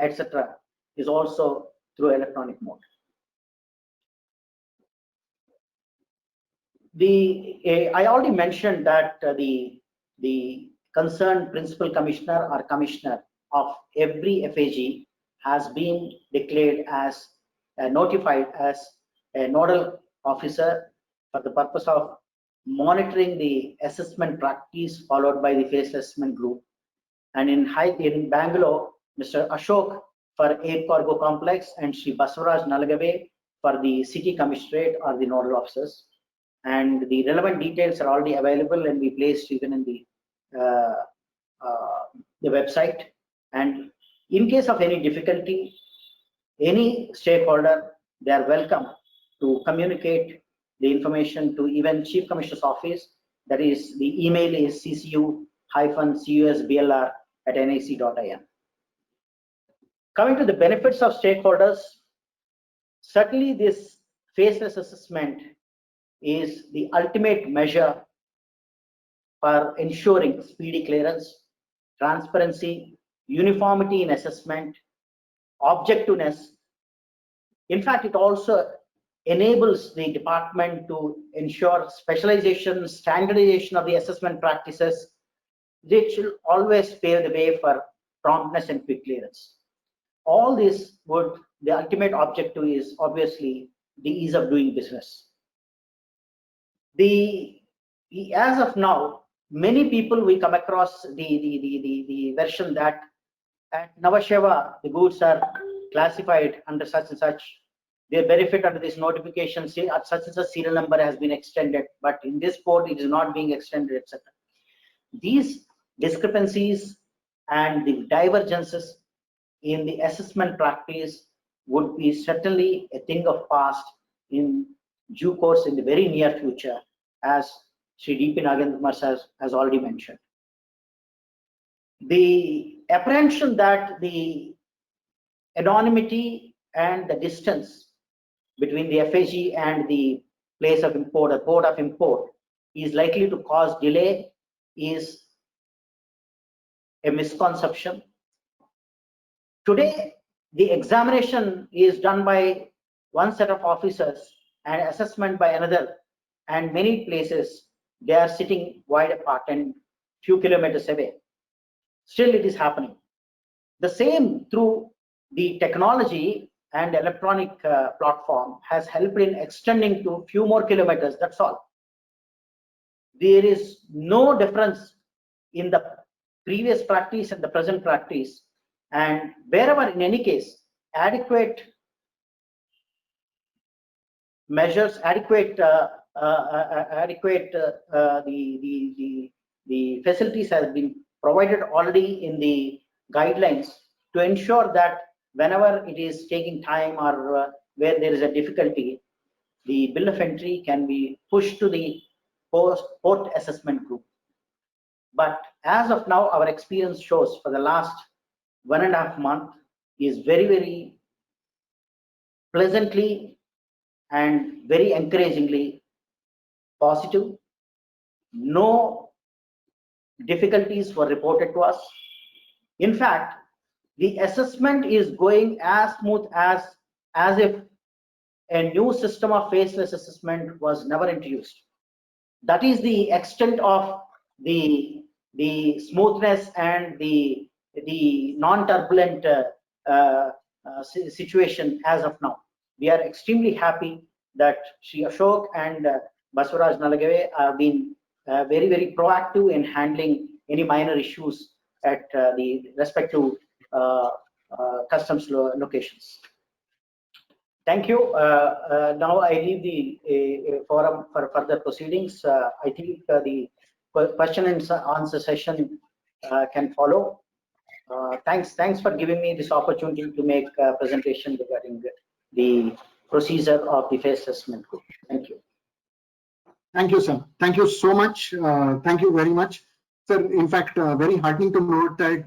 etc., is also through electronic mode. I already mentioned that the concerned principal commissioner or commissioner of every FAG has been declared as notified as a nodal officer for the purpose of monitoring the assessment practice followed by the face assessment group. And in Bangalore, Mr. Ashok for Air Cargo Complex and Sri Baswaraj Nalagave for the city commissionerate or the nodal officers. And the relevant details are already available and we placed even in the website. And in case of any difficulty, any stakeholder, they are welcome to communicate the information to even Chief Commissioner's Office. That is, the email is ccu-cusblr@nic.in. Coming to the benefits of stakeholders, certainly this faceless assessment is the ultimate measure for ensuring speedy clearance, transparency, uniformity in assessment, objectiveness. In fact, it also enables the department to ensure specialization, standardization of the assessment practices, which will always pave the way for promptness and quick clearance. All this would, the ultimate objective is obviously the ease of doing business. As of now, many people we come across the version that at Navasheva the goods are classified under such and such. They benefit under this notification, say at such and such serial number has been extended, but in this port it is not being extended, etc. These discrepancies and the divergences in the assessment practice would be certainly a thing of past in due course in the very near future, as Sri D.P. Nagendra has already mentioned. The apprehension that the anonymity and the distance between the FAG and the place of import or port of import is likely to cause delay is a misconception. Today, the examination is done by one set of officers and assessment by another, and many places they are sitting wide apart and few kilometers away. Still it is happening. The same through the technology and electronic platform has helped in extending to few more kilometers, that's all. There is no difference in the previous practice and the present practice, and wherever in any case adequate measures, the facilities has been provided already in the guidelines to ensure that whenever it is taking time or where there is a difficulty, the bill of entry can be pushed to the port assessment group. But as of now, our experience shows for the last 1.5 months is very, very pleasantly and very encouragingly positive. No difficulties were reported to us. In fact, the assessment is going as smooth as if a new system of faceless assessment was never introduced. That is the extent of the smoothness and the non-turbulent situation as of now. We are extremely happy that Sri Ashok and Basavaraj Nalagave have been very, very proactive in handling any minor issues at the respective customs locations. Thank you. Now I leave the forum for further proceedings. I think the question and answer session can follow. Thanks for giving me this opportunity to make a presentation regarding the procedure of the face assessment group. Thank you. Thank you, sir. Thank you so much. Thank you very much. Sir, in fact, very heartening to note that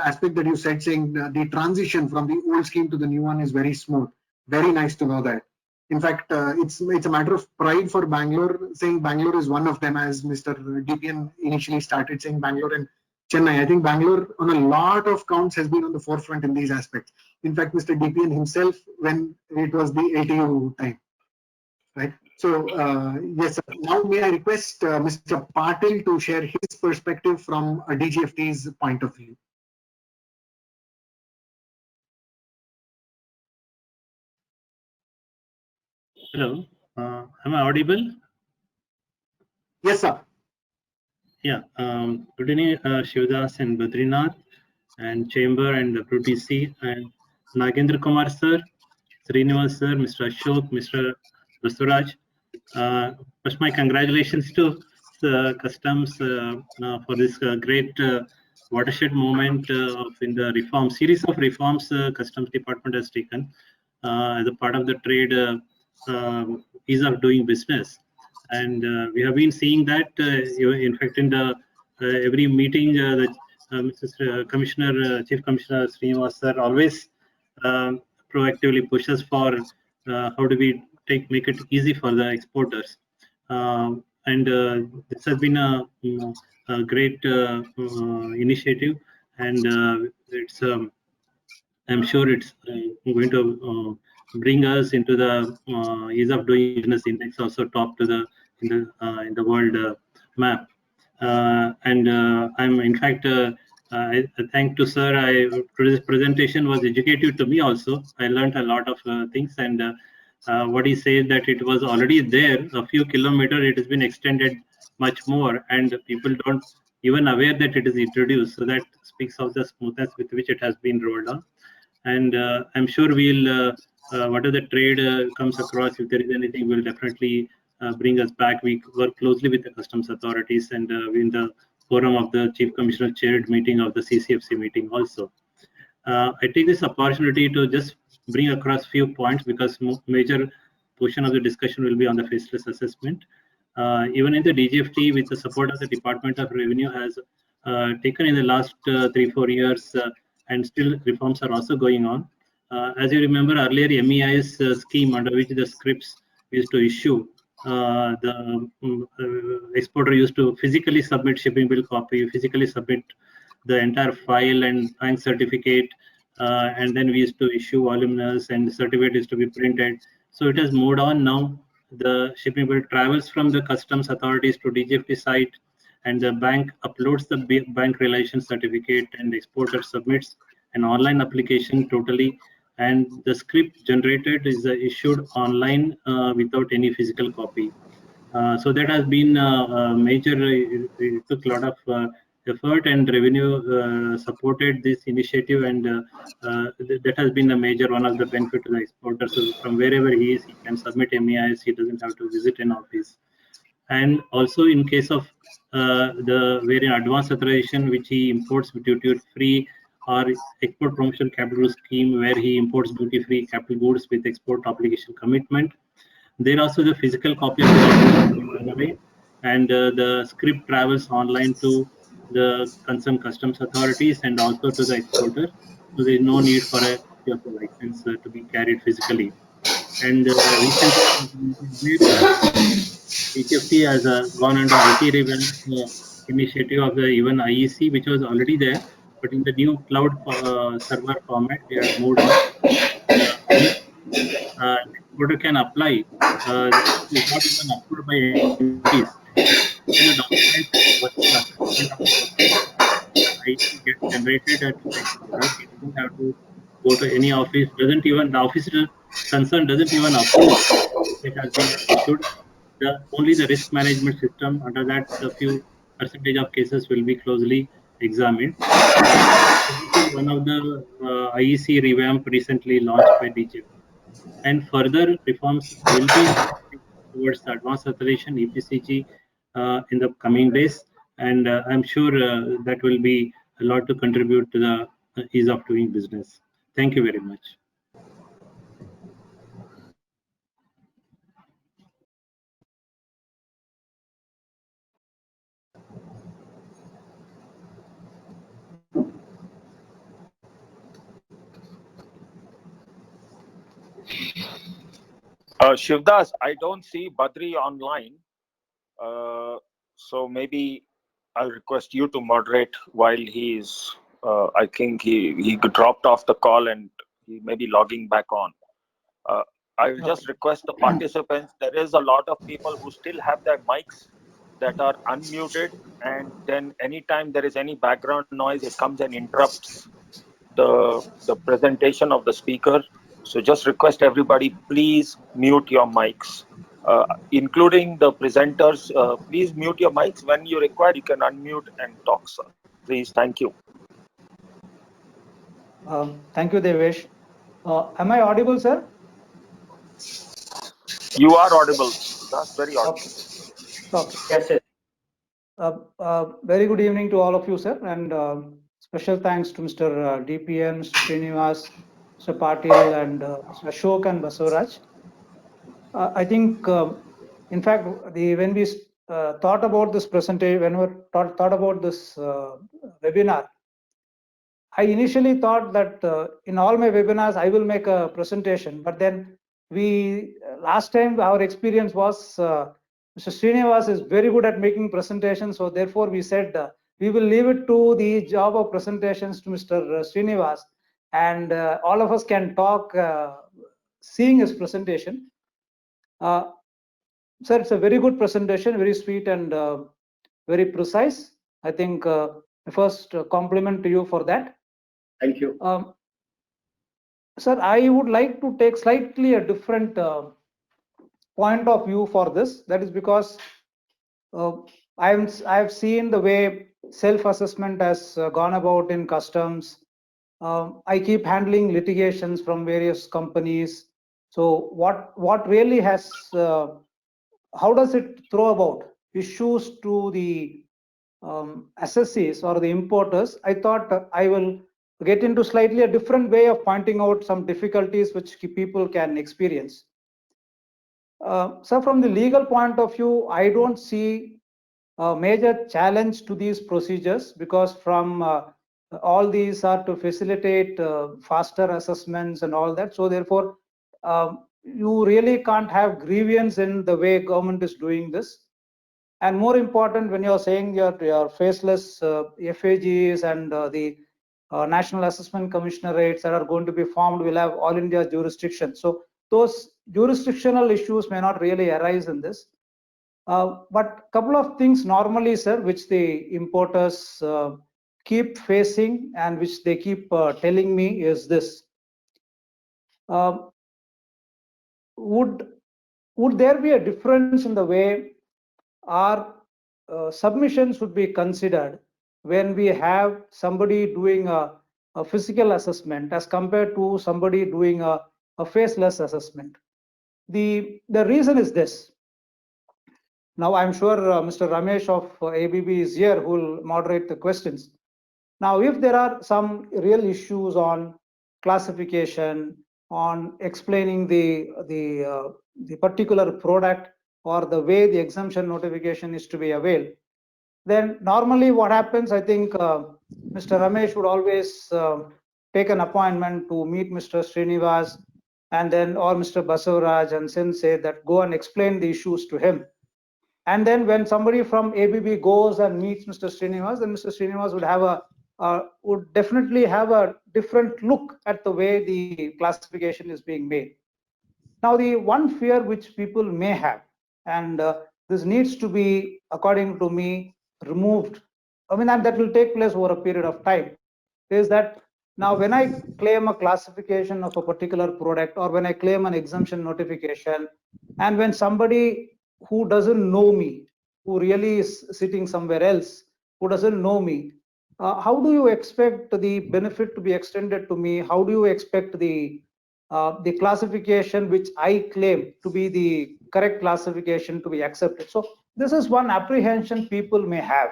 aspect that you said, saying the transition from the old scheme to the new one is very smooth. Very nice to know that. In fact, it's a matter of pride for Bangalore, saying Bangalore is one of them, as Mr. DPN initially started saying Bangalore and Chennai. I think Bangalore on a lot of counts has been on the forefront in these aspects. In fact, Mr. DPN himself, when it was the LTO time, right? So yes, sir. Now may I request Mr. Patil to share his perspective from a DGFT's point of view. Hello, am I audible? Yes, sir. Yeah, good evening, Shivdas and Badrinath and Chamber and WTC and Nagendra Kumar sir, Srinivas sir, Mr. Ashok, Mr. Basavaraj. First, my congratulations to Customs for this great watershed moment in the reform series of reforms Customs Department has taken as a part of the trade ease of doing business. And we have been seeing that, in fact, in the every meeting, Mr. Commissioner, Chief Commissioner Srinivas sir always proactively pushes for how do we make it easy for the exporters. And this has been a great initiative, and it's I'm sure it's going to bring us into the ease of doing business index, also top to the in the world map. And I'm in fact I thank to sir. Today's presentation was educative to me also. I learned a lot of things, and what he said that it was already there a few kilometers. It has been extended much more, and people don't even aware that it is introduced. So that speaks of the smoothness with which it has been rolled on. And I'm sure we'll whatever the trade comes across, if there is anything, we'll definitely bring us back. We work closely with the customs authorities, and in the forum of the Chief Commissioner chaired meeting of the CCFC meeting also. I take this opportunity to just bring across few points, because major portion of the discussion will be on the faceless assessment. Even in the DGFT, with the support of the Department of Revenue, has taken in the last 3-4 years, and still reforms are also going on. As you remember, earlier MEIS scheme, under which the scripts used to issue, the exporter used to physically submit shipping bill copy, physically submit the entire file and bank certificate, and then we used to issue voluminous, and the certificate is to be printed. So it has moved on now. The shipping bill travels from the customs authorities to DGFT site, and the bank uploads the bank relation certificate, and the exporter submits an online application totally, and the script generated is issued online without any physical copy. So that has been a major, it took a lot of effort, and revenue supported this initiative, and that has been a major one of the benefit to the exporter. So from wherever he is, he can submit MEIS, he doesn't have to visit an office. And also in case of the variant advanced authorization, which he imports duty free our export promotion capital scheme, where he imports duty-free capital goods with export obligation commitment. There also the physical copy of the document will be done away, and the script travels online to the concerned customs authorities and also to the exporter. So there is no need for a copy of the license to be carried physically. And recently, HFC has gone under IT revamp initiative of the even IEC, which was already there, but in the new cloud server format, they have moved on. Any exporter can apply. It's not even approved by entities. In a document, virtual assessment of the document, IT gets generated at the exporter. He doesn't have to go to any office. Doesn't even the officer concerned doesn't even approve it has been issued. Only the risk management system, under that the few percentage of cases will be closely examined. This is one of the IEC revamp recently launched by DGF. And further reforms will be towards the advanced authorization EPCG in the coming days. And I'm sure that will be a lot to contribute to the ease of doing business. Thank you very much. Shivdas, I don't see Badri online. So maybe I'll request you to moderate while he's, I think he dropped off the call and he may be logging back on. I will just request the participants, there is a lot of people who still have their mics that are unmuted, and then anytime there is any background noise, it comes and interrupts the presentation of the speaker. So just request everybody, please mute your mics, including the presenters. Please mute your mics. When you require, you can unmute and talk, sir. Please, thank you. Thank you, Devesh. Am I audible, sir? You are audible. That's very audible. Okay. Yes, sir. Very good evening to all of you, sir, and special thanks to Mr. DPN, Mr. Srinivas, Mr. Patil, and Mr. Ashok and Basavaraj. I think, in fact, when we thought about this presentation, when we thought about this webinar, I initially thought that in all my webinars I will make a presentation, but then last time our experience was Mr. Srinivas is very good at making presentations, so therefore we said we will leave it to the job of presentations to Mr. Srinivas, and all of us can talk seeing his presentation. Sir, it's a very good presentation, very sweet and very precise. I think first compliment to you for that. Thank you. Sir, I would like to take slightly a different point of view for this. That is because I have seen the way self-assessment has gone about in customs. I keep handling litigations from various companies. So what really has, how does it throw about issues to the assessees or the importers? I thought I will get into slightly a different way of pointing out some difficulties which people can experience. So from the legal point of view, I don't see a major challenge to these procedures, because from all these are to facilitate faster assessments and all that. So therefore, you really can't have grievance in the way government is doing this. And more important, when you're saying your faceless FAGs and the National Assessment Commissionerates that are going to be formed will have all India jurisdiction. So those jurisdictional issues may not really arise in this. But couple of things normally, sir, which the importers keep facing and which they keep telling me is this. Would there be a difference in the way our submissions would be considered when we have somebody doing a physical assessment as compared to somebody doing a faceless assessment? The reason is this. Now I'm sure Mr. Ramesh of ABB is here, who will moderate the questions. Now, if there are some real issues on classification, on explaining the particular product or the way the exemption notification is to be availed, then normally what happens, I think Mr. Ramesh would always take an appointment to meet Mr. Srinivas and then or Mr. Basavaraj and then say that go and explain the issues to him. And then when somebody from ABB goes and meets Mr. Srinivas, then Mr. Srinivas would have would definitely have a different look at the way the classification is being made. Now, the one fear which people may have, and this needs to be, according to me, removed. I mean, and that will take place over a period of time, is that now when I claim a classification of a particular product or when I claim an exemption notification, and when somebody who doesn't know me, who really is sitting somewhere else, who doesn't know me, how do you expect the benefit to be extended to me? How do you expect the classification which I claim to be the correct classification to be accepted? So this is one apprehension people may have.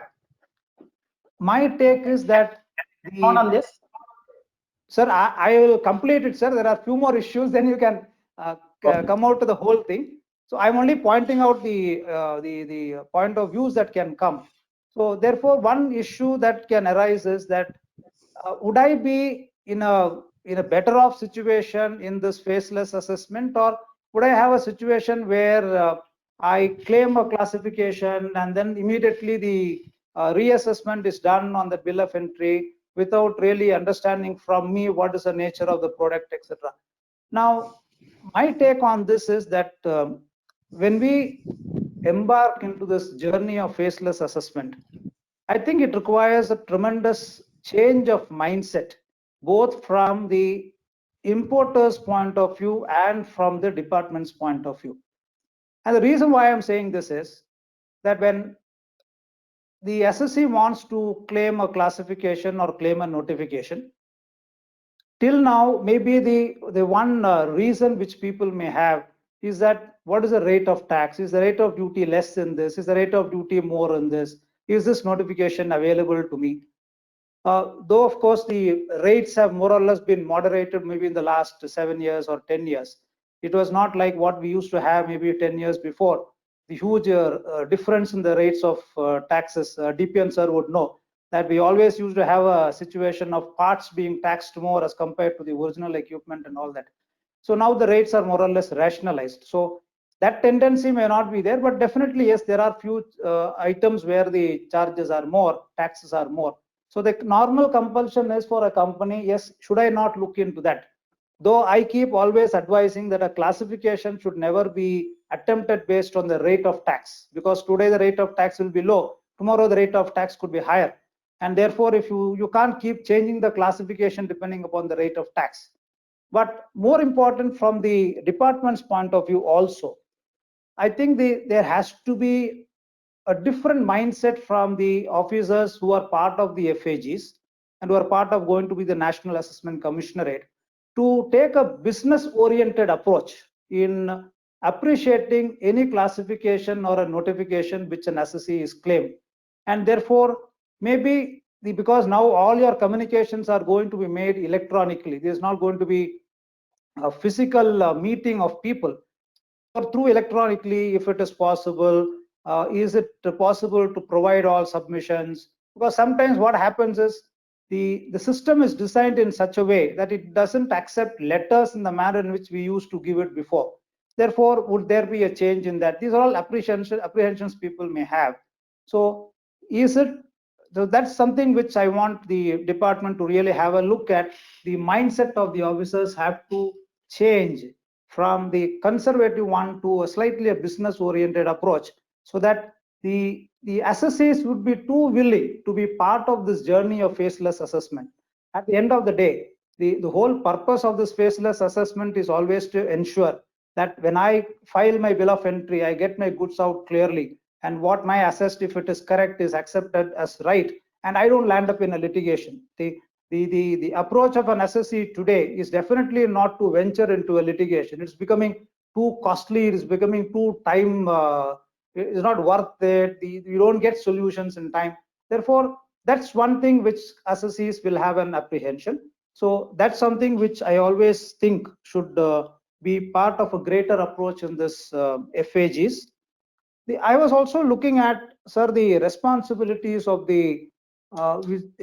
My take is that on this. Sir, I will complete it, sir. There are few more issues, then you can come out to the whole thing. So I'm only pointing out the point of views that can come. So therefore, one issue that can arise is that would I be in a better off situation in this faceless assessment, or would I have a situation where I claim a classification and then immediately the reassessment is done on the bill of entry without really understanding from me what is the nature of the product, etc. Now, my take on this is that when we embark into this journey of faceless assessment, I think it requires a tremendous change of mindset, both from the importer's point of view and from the department's point of view. And the reason why I'm saying this is that when the SSC wants to claim a classification or claim a notification, till now, maybe the one reason which people may have is that what is the rate of tax? Is the rate of duty less in this? Is the rate of duty more in this? Is this notification available to me? Though, of course, the rates have more or less been moderated maybe in the last 7 years or 10 years. It was not like what we used to have maybe 10 years before. The huge difference in the rates of taxes, DPN sir would know that we always used to have a situation of parts being taxed more as compared to the original equipment and all that. So now the rates are more or less rationalized. So that tendency may not be there, but definitely, yes, there are few items where the charges are more, taxes are more. So the normal compulsion is for a company, yes, should I not look into that? Though I keep always advising that a classification should never be attempted based on the rate of tax, because today the rate of tax will be low, tomorrow the rate of tax could be higher. And therefore, if you can't keep changing the classification depending upon the rate of tax. But more important from the department's point of view also, I think there has to be a different mindset from the officers who are part of the FAGs and who are part of going to be the National Assessment Commissionerate to take a business-oriented approach in appreciating any classification or a notification which an assessee is claimed. And therefore, maybe because now all your communications are going to be made electronically, there's not going to be a physical meeting of people, or through electronically, if it is possible, is it possible to provide all submissions? Because sometimes what happens is the system is designed in such a way that it doesn't accept letters in the manner in which we used to give it before. Therefore, would there be a change in that? These are all apprehensions people may have. So that's something which I want the department to really have a look at. The mindset of the officers have to change from the conservative one to a slightly business-oriented approach, so that the assessees would be too willing to be part of this journey of faceless assessment. At the end of the day, the whole purpose of this faceless assessment is always to ensure that when I file my bill of entry, I get my goods out clearly, and what my assessed, if it is correct, is accepted as right, and I don't land up in a litigation. The approach of an assessee today is definitely not to venture into a litigation. It's becoming too costly. It is becoming too time. It's not worth it. You don't get solutions in time. Therefore, that's one thing which assessees will have an apprehension. So that's something which I always think should be part of a greater approach in this FAGs. I was also looking at, sir, the responsibilities of the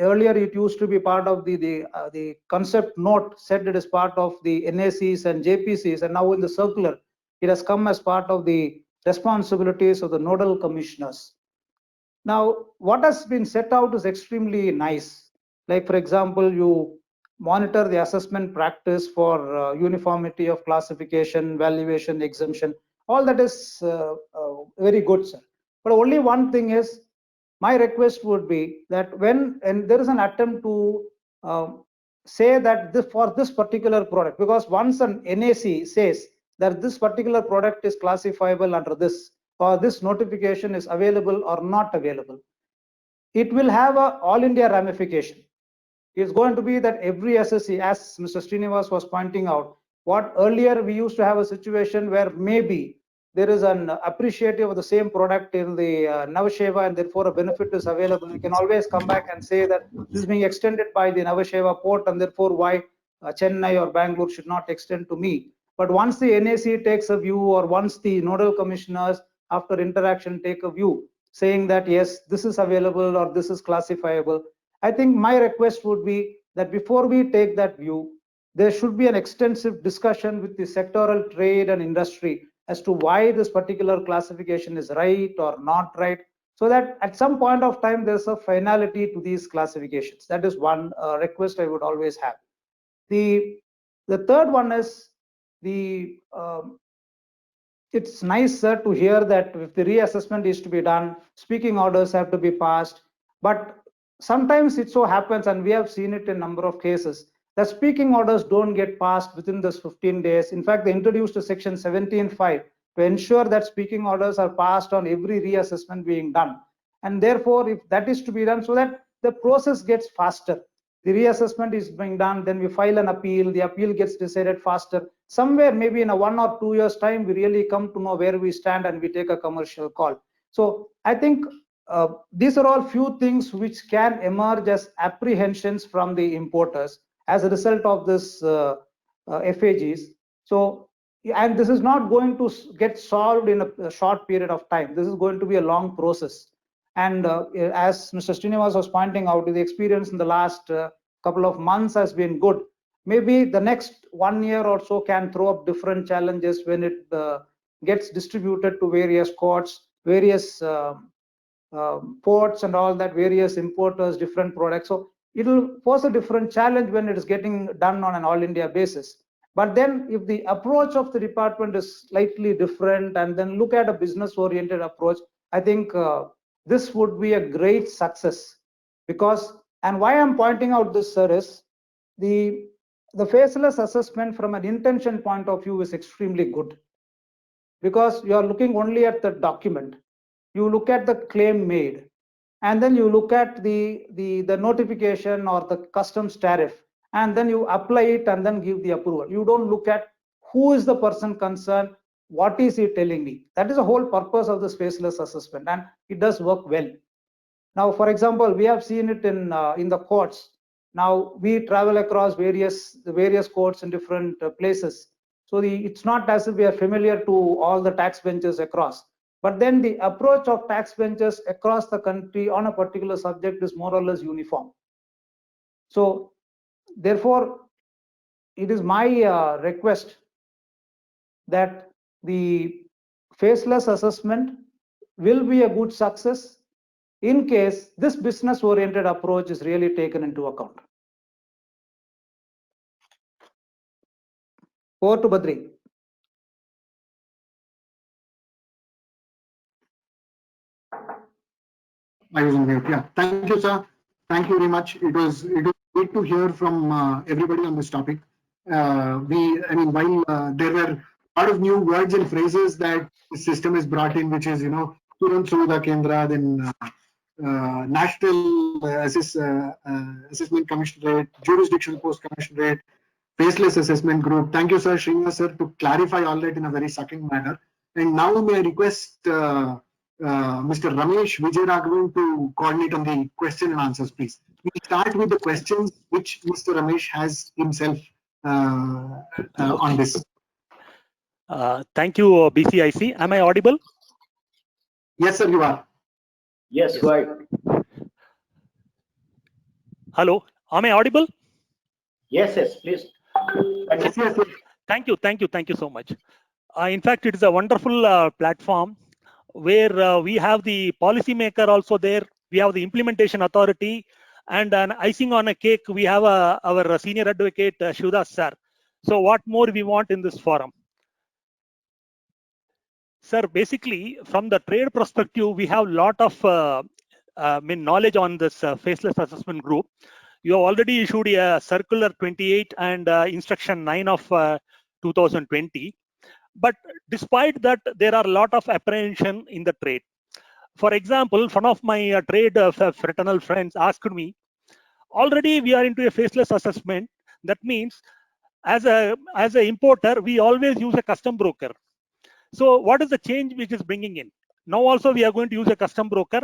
earlier it used to be part of the concept note said it is part of the NACs and JPCs, and now in the circular it has come as part of the responsibilities of the nodal commissioners. Now, what has been set out is extremely nice. Like, for example, you monitor the assessment practice for uniformity of classification, valuation, exemption. All that is very good, sir. But only one thing is, my request would be that when there is an attempt to say that this, for this particular product, because once an NAC says that this particular product is classifiable under this, or this notification is available or not available, it will have a all India ramification. It's going to be that every assessee, as Mr. Srinivas was pointing out, what earlier we used to have a situation where maybe there is an appreciative of the same product in the Navasheva and therefore a benefit is available. You can always come back and say that this is being extended by the Navasheva port and therefore why Chennai or Bangalore should not extend to me. But once the NAC takes a view, or once the nodal commissioners after interaction take a view saying that yes, this is available or this is classifiable, I think my request would be that before we take that view, there should be an extensive discussion with the sectoral trade and industry as to why this particular classification is right or not right, so that at some point of time there's a finality to these classifications. That is one request I would always have. The third one is the it's nice, sir, to hear that if the reassessment is to be done, speaking orders have to be passed, but sometimes it so happens, and we have seen it in a number of cases, that speaking orders don't get passed within this 15 days. In fact, they introduced a section 17(5) to ensure that speaking orders are passed on every reassessment being done. And therefore, if that is to be done, so that the process gets faster, the reassessment is being done, then we file an appeal, the appeal gets decided faster. Somewhere maybe in a 1 or 2 years time, we really come to know where we stand and we take a commercial call. So I think these are all few things which can emerge as apprehensions from the importers as a result of this FAGs. So, and this is not going to get solved in a short period of time. This is going to be a long process. And as Mr. Srinivas was pointing out, the experience in the last couple of months has been good. Maybe the next 1 year or so can throw up different challenges when it gets distributed to various courts, various ports and all that, various importers, different products. So it will pose a different challenge when it is getting done on an all India basis. But then if the approach of the department is slightly different and then look at a business oriented approach, I think this would be a great success. Because, and why I'm pointing out this, sir, is the faceless assessment from an intention point of view is extremely good, because you are looking only at the document. You look at the claim made, and then you look at the notification or the customs tariff, and then you apply it and then give the approval. You don't look at who is the person concerned, what is he telling me. That is the whole purpose of this faceless assessment, and it does work well. Now, for example, we have seen it in the courts. Now we travel across various courts in different places. So it's not as if we are familiar to all the tax benches across. But then the approach of tax benches across the country on a particular subject is more or less uniform. So therefore, it is my request that the faceless assessment will be a good success in case this business oriented approach is really taken into account. Over to Badri. I was on mute. Yeah, thank you, sir. Thank you very much. It was great to hear from everybody on this topic. While there were a lot of new words and phrases that the system is brought in, which is, Turant Suvidha Kendra, then National Assessment Commissionerate, Jurisdictional Post Commissionerate, Faceless Assessment Group. Thank you, sir, Srinivas, sir, to clarify all that in a very succinct manner. And now may I request Mr. Ramesh Vijayaraghavan to coordinate on the question and answers, please. We start with the questions which Mr. Ramesh has himself on this. Thank you, BCIC. Am I audible? Yes, sir, you are. Yes, go ahead. Hello, am I audible? Yes, please. Yes, yes, yes. Thank you so much. In fact, it is a wonderful platform where we have the policymaker also there. We have the implementation authority, and an icing on a cake, we have our senior advocate Shivdas sir. So what more we want in this forum? Sir, basically from the trade perspective, we have a lot of knowledge on this faceless assessment group. You have already issued a circular 28 and instruction 9 of 2020. But despite that, there are a lot of apprehension in the trade. For example, one of my trade fraternal friends asked me, already we are into a faceless assessment. That means as a importer, we always use a custom broker. So what is the change which is bringing in? Now also we are going to use a custom broker.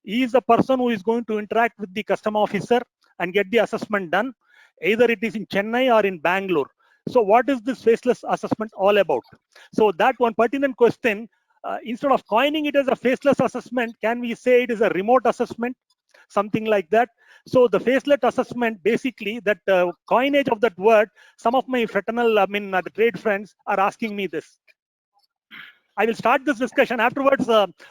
He is the person who is going to interact with the custom officer and get the assessment done. Either it is in Chennai or in Bangalore. So what is this faceless assessment all about? So that one pertinent question, instead of coining it as a faceless assessment, can we say it is a remote assessment? Something like that. So the faceless assessment, basically that coinage of that word, some of my fraternal, the trade friends are asking me this. I will start this discussion afterwards.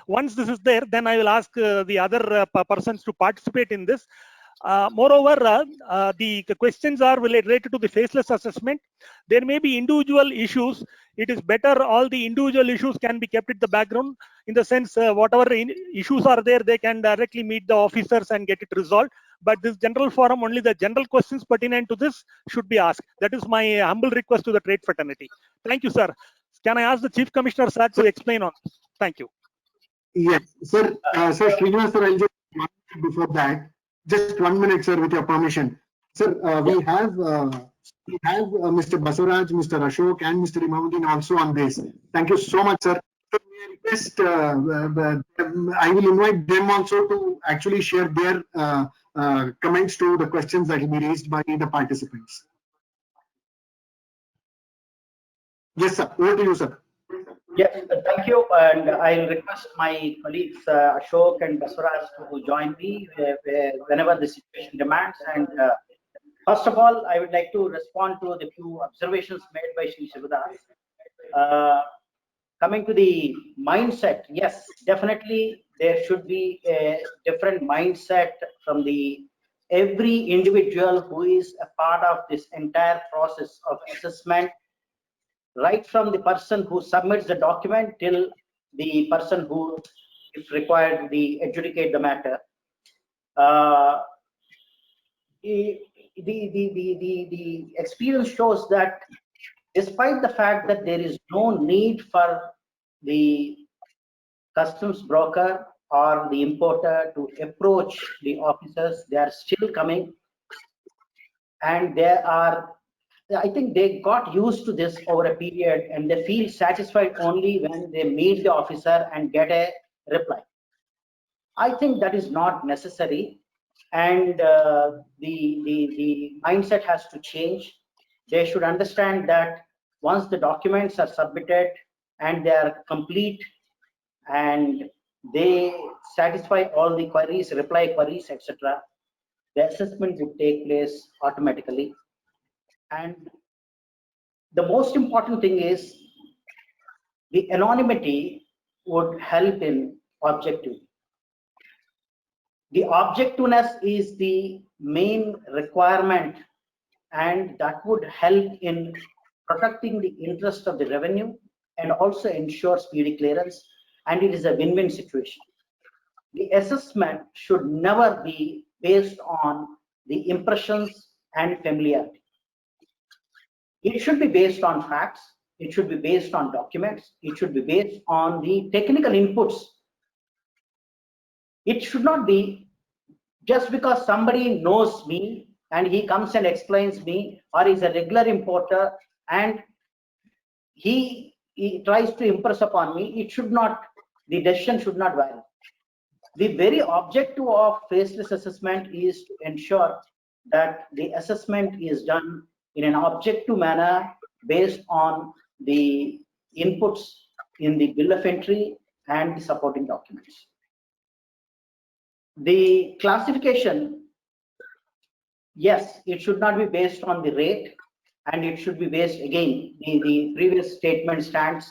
Once this is there, then I will ask the other persons to participate in this. Moreover, the questions are related to the faceless assessment. There may be individual issues. It is better all the individual issues can be kept in the background. In the sense, whatever issues are there, they can directly meet the officers and get it resolved. But this general forum, only the general questions pertinent to this should be asked. That is my humble request to the trade fraternity. Thank you, sir. Can I ask the Chief Commissioner, sir, to explain on this? Thank you. Yes, sir. Sir, Srinivas, sir, I'll just before that, just 1 minute, sir, with your permission. Sir, we have Mr. Basuraj, Mr. Ashok, and Mr. Imamuddin also on this. Thank you so much, sir. So may I request, I will invite them also to actually share their comments to the questions that will be raised by the participants. Yes, sir. Over to you, sir. Yes, thank you. And I'll request my colleagues Ashok and Basuraj to join me whenever the situation demands. And first of all, I would like to respond to the few observations made by Shri Shivdas. Coming to the mindset, yes, definitely there should be a different mindset from every individual who is a part of this entire process of assessment, right from the person who submits the document till the person who, if required, adjudicate the matter. The experience shows that despite the fact that there is no need for the customs broker or the importer to approach the officers, they are still coming, and I think they got used to this over a period, and they feel satisfied only when they meet the officer and get a reply. I think that is not necessary, and the mindset has to change. They should understand that once the documents are submitted and they are complete and they satisfy all the queries, reply queries, etc., the assessment would take place automatically. And the most important thing is the anonymity would help in objectivity. The objectiveness is the main requirement, and that would help in protecting the interest of the revenue and also ensure speedy clearance, and it is a win-win situation. The assessment should never be based on the impressions and familiarity. It should be based on facts, it should be based on documents, it should be based on the technical inputs. It should not be just because somebody knows me and he comes and explains me, or is a regular importer and he tries to impress upon me. It should not the decision should not vary. The very objective of faceless assessment is to ensure that the assessment is done in an objective manner based on the inputs in the bill of entry and the supporting documents. The classification, yes, it should not be based on the rate, and it should be based, again, the previous statement stands.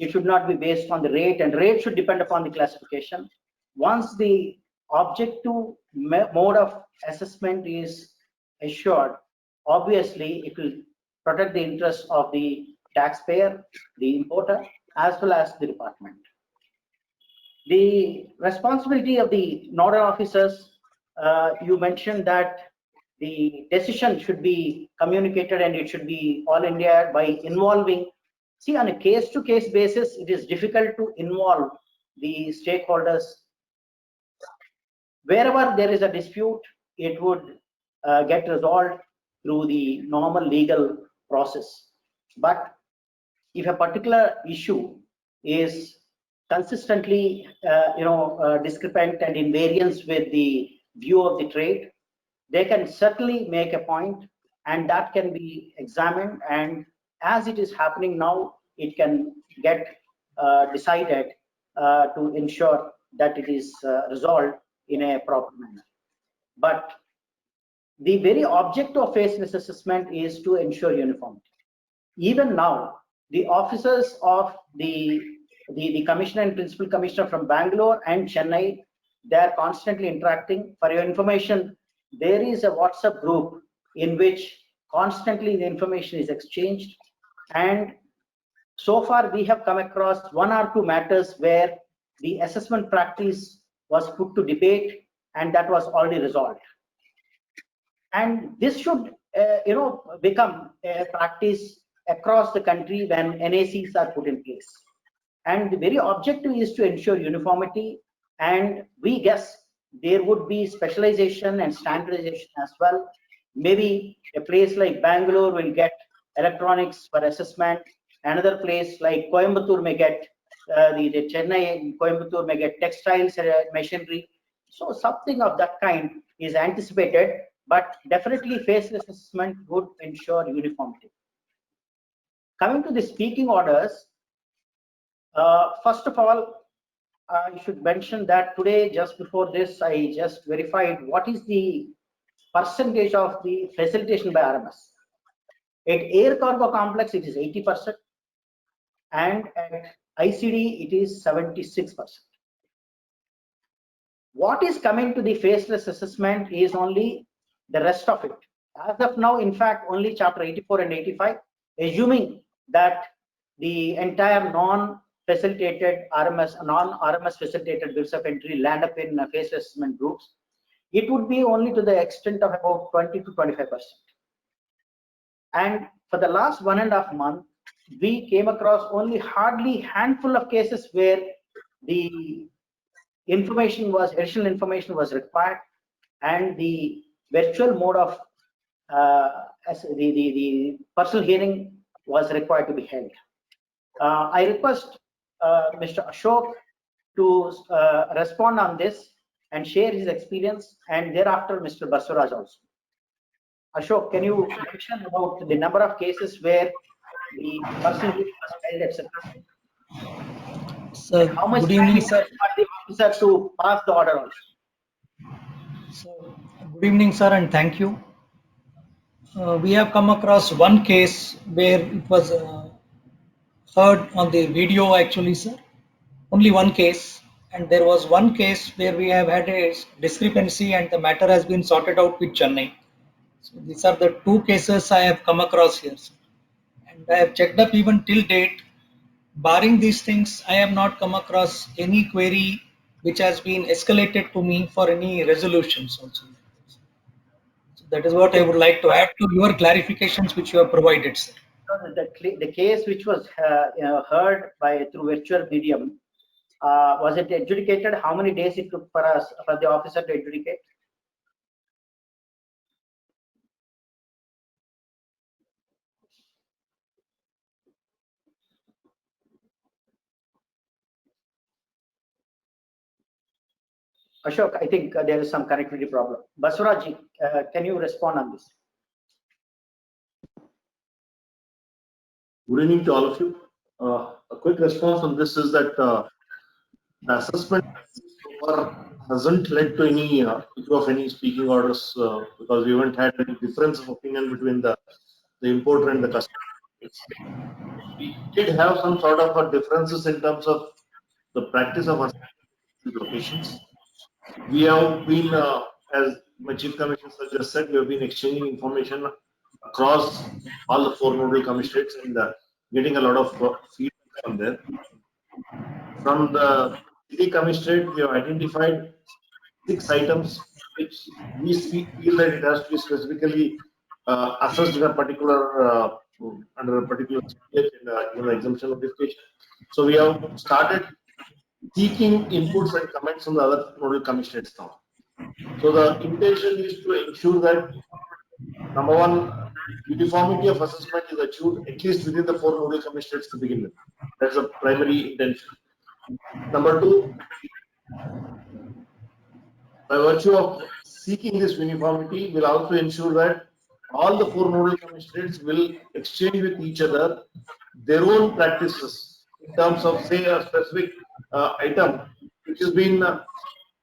It should not be based on the rate, and rate should depend upon the classification. Once the objective mode of assessment is assured, obviously it will protect the interests of the taxpayer, the importer, as well as the department. The responsibility of the nodal officers, you mentioned that the decision should be communicated and it should be all India by involving. See, on a case-to-case basis, it is difficult to involve the stakeholders. Wherever there is a dispute, it would get resolved through the normal legal process. But if a particular issue is consistently discrepant and in variance with the view of the trade, they can certainly make a point, and that can be examined, and as it is happening now, it can get decided to ensure that it is resolved in a proper manner. But the very objective of faceless assessment is to ensure uniformity. Even now, the officers of the commissioner and principal commissioner from Bangalore and Chennai, they are constantly interacting. For your information, there is a WhatsApp group in which constantly the information is exchanged, and so far we have come across one or two matters where the assessment practice was put to debate, and that was already resolved. And this should become a practice across the country when NACs are put in place. And the very objective is to ensure uniformity, and we guess there would be specialization and standardization as well. Maybe a place like Bangalore will get electronics for assessment. Another place like Coimbatore may get the Chennai and Coimbatore may get textiles and machinery. So something of that kind is anticipated, but definitely faceless assessment would ensure uniformity. Coming to the speaking orders, first of all, I should mention that today, just before this, I just verified what is the percentage of the facilitation by RMS. At air cargo complex, it is 80%, and at ICD, it is 76%. What is coming to the faceless assessment is only the rest of it. As of now, in fact, only chapter 84 and 85, assuming that the entire non-facilitated RMS, non-RMS facilitated bills of entry land up in faceless assessment groups, it would be only to the extent of about 20 to 25%. And for the last 1.5 months, we came across only hardly handful of cases where the information was, additional information was required, and the virtual mode of the personal hearing was required to be held. I request Mr. Ashok to respond on this and share his experience, and thereafter Mr. Basuraj also. Ashok, can you mention about the number of cases where the personal hearing was held, etc.? Sir, how much good evening, sir. the officer to pass the order also? So, good evening, sir, and thank you. We have come across one case where it was heard on the video, actually, sir. Only one case, and there was one case where we have had a discrepancy, and the matter has been sorted out with Chennai. So these are the two cases I have come across here, sir. And I have checked up even till date. Barring these things, I have not come across any query which has been escalated to me for any resolutions also. So that is what I would like to add to your clarifications which you have provided, sir. The case which was heard by through virtual medium, was it adjudicated? How many days it took for us, for the officer to adjudicate? Ashok, I think there is some connectivity problem. Baswaraj, can you respond on this? Good evening to all of you. A quick response on this is that the assessment hasn't led to any issue of any speaking orders because we haven't had any difference of opinion between the importer and the customer. We did have some sort of differences in terms of the practice of locations. We have been, as my Chief Commissioner just said, we have been exchanging information across all the 4 nodal commissioners and getting a lot of feedback from there. From the city commissioner, we have identified 6 items which we feel that it has to be specifically assessed in a particular under a particular stage in the exemption notification. So we have started seeking inputs and comments from the other nodal commissioners now. So the intention is to ensure that number one, uniformity of assessment is achieved at least within the 4 nodal commissioners to begin with. That's the primary intention. Number 2, by virtue of seeking this uniformity, will also ensure that all the 4 nodal commissioners will exchange with each other their own practices in terms of, say, a specific item which has been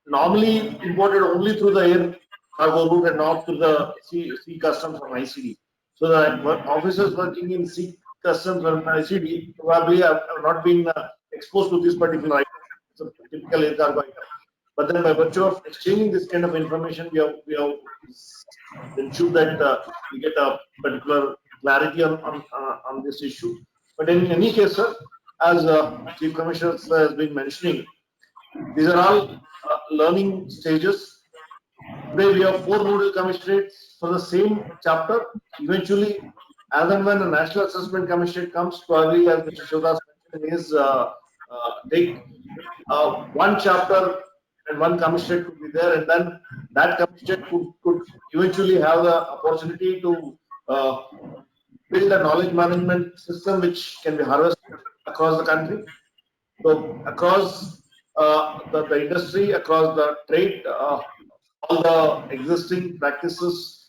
normally imported only through the air cargo route and not through the sea customs or ICD. So that officers working in sea customs or ICD probably have not been exposed to this particular item. It's a typical air cargo item. But then by virtue of exchanging this kind of information, we have ensured that we get a particular clarity on this issue. But in any case, sir, as Chief Commissioner has been mentioning, these are all learning stages. Today we have 4 nodal commissioners for the same chapter. Eventually, as and when the National Assessment Commissioner comes, probably as Mr. Shivdas mentioned, is take one chapter and one commissioner could be there, and then that commissioner could eventually have the opportunity to build a knowledge management system which can be harvested across the country. So across the industry, across the trade, all the existing practices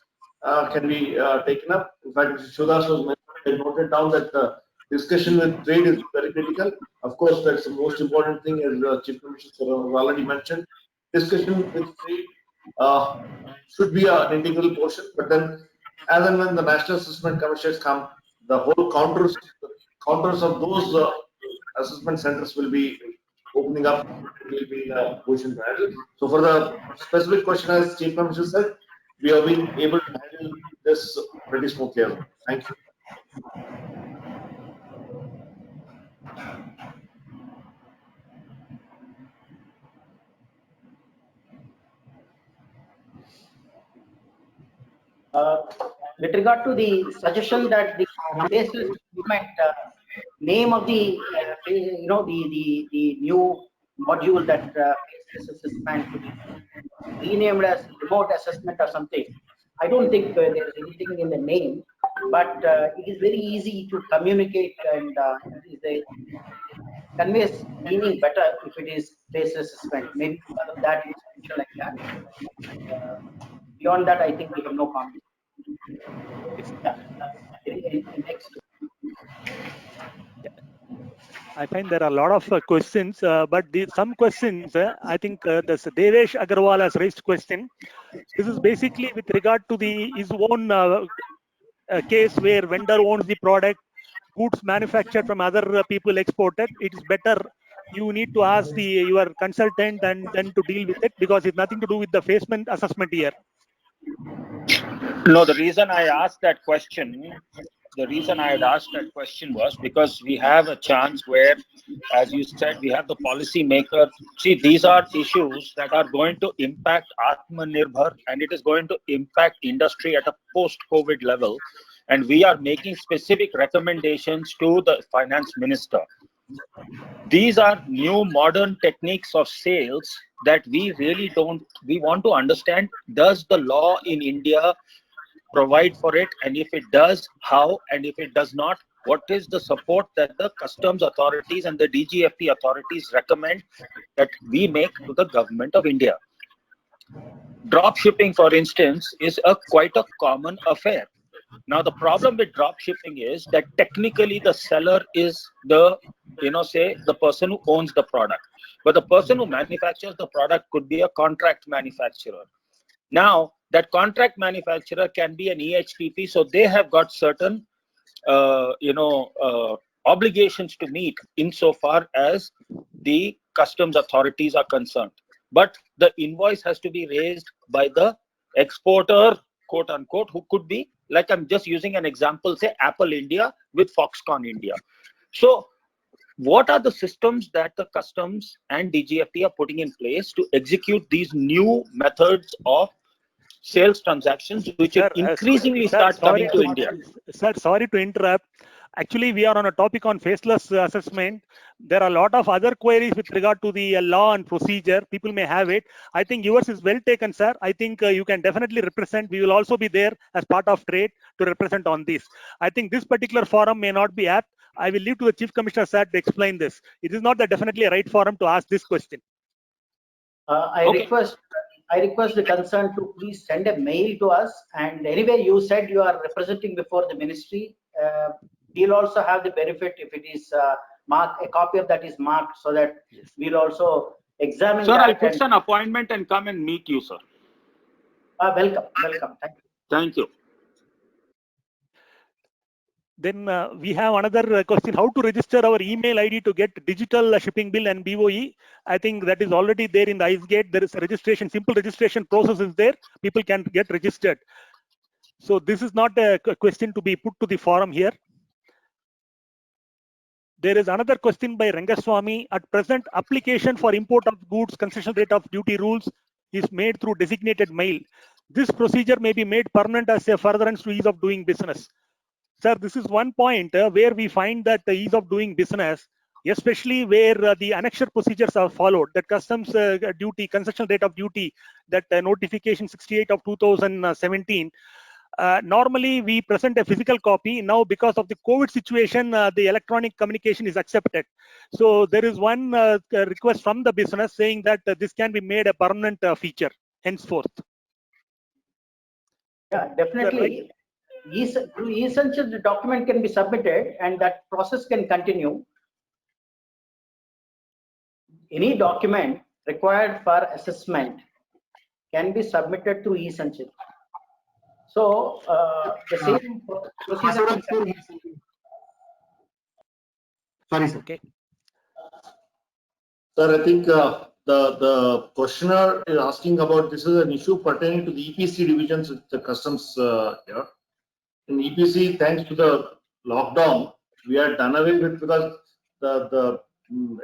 can be taken up. In fact, Mr. Shivdas was noted down that discussion with trade is very critical. Of course, that's the most important thing, as Chief Commissioner has already mentioned. Discussion with trade should be an integral portion, but then as and when the National Assessment Commissioners come, the whole counters of those assessment centers will be opening up, will be in a position to handle. So for the specific question, as Chief Commissioner said, we have been able to handle this pretty smoothly. Thank you. With regard to the suggestion that the faceless assessment name of the the new module that faceless assessment to be renamed as remote assessment or something, I don't think there is anything in the name, but it is very easy to communicate, and it conveys meaning better if it is faceless assessment. Maybe because of that it's mentioned like that. Beyond that, I think we have no comment. Next. I find there are a lot of questions, but some questions, I think this Devesh Agarwal has raised question. This is basically with regard to his own case where vendor owns the product, goods manufactured from other people exported. It is better you need to ask your consultant and then to deal with it, because it's nothing to do with the facement assessment here. No, the reason I asked that question, was because we have a chance where, as you said, we have the policy maker. See, these are issues that are going to impact Atmanirbhar, and it is going to impact industry at a post-COVID level. And we are making specific recommendations to the finance minister. These are new modern techniques of sales that we really we want to understand. Does the law in India provide for it? And if it does, how? And if it does not, what is the support that the customs authorities and the DGFT authorities recommend that we make to the government of India? Drop shipping, for instance, is quite a common affair. Now, the problem with drop shipping is that technically the seller is the, say the person who owns the product, but the person who manufactures the product could be a contract manufacturer. Now, that contract manufacturer can be an EHPP, so they have got certain, obligations to meet insofar as the customs authorities are concerned. But the invoice has to be raised by the exporter, quote unquote, who could be, like I'm just using an example, say Apple India with Foxconn India. So what are the systems that the customs and DGFT are putting in place to execute these new methods of sales transactions, which will increasingly start coming to India? Sir, sorry to interrupt. Actually, we are on a topic on faceless assessment. There are a lot of other queries with regard to the law and procedure. People may have it. I think yours is well taken, sir. I think you can definitely represent. We will also be there as part of trade to represent on this. I think this particular forum may not be apt. I will leave to the Chief Commissioner, sir, to explain this. It is not the definitely a right forum to ask this question. I request the concerned to please send a mail to us. And anyway, you said you are representing before the ministry. We'll also have the benefit if it is marked, a copy of that is marked, so that we'll also examine. Sir, I'll fix an appointment and come and meet you, sir. Welcome. Thank you. Thank you. Then we have another question: how to register our email ID to get digital shipping bill and BOE? I think that is already there in the IceGate. There is a registration, simple registration process is there. People can get registered. So this is not a question to be put to the forum here. There is another question by Rangaswamy. At present, application for import of goods, concession rate of duty rules is made through designated mail. This procedure may be made permanent as a furtherance to ease of doing business. Sir, this is one point where we find that the ease of doing business, especially where the annexure procedures are followed, that customs duty, concession rate of duty, that notification 68 of 2017, normally we present a physical copy. Now, because of the COVID situation, the electronic communication is accepted. So there is one request from the business saying that this can be made a permanent feature henceforth. Yeah, definitely. Through e-Essentials, the document can be submitted and that process can continue. Any document required for assessment can be submitted through e-Essentials. So the same procedure. Sorry, sir. Okay. Sir, I think the questioner is asking about, this is an issue pertaining to the EPC divisions with the customs here. In EPC, thanks to the lockdown, we are done away with, because the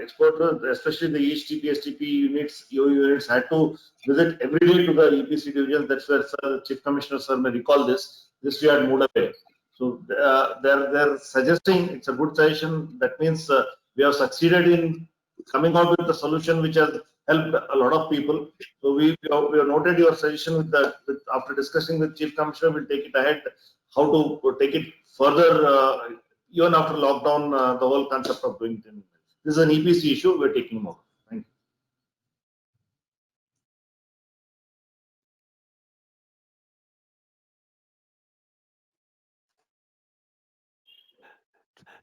exporters, especially the EHTP, STP units, EO units, had to visit every day to the EPC divisions. That's where Sir, Chief Commissioner sir may recall this. This we had moved away. So they're suggesting, it's a good suggestion. That means we have succeeded in coming out with a solution which has helped a lot of people. So we have noted your suggestion with that. After discussing with Chief Commissioner, we'll take it ahead. How to take it further, even after lockdown, the whole concept of doing things. This is an EPC issue, we're taking more. Thank you.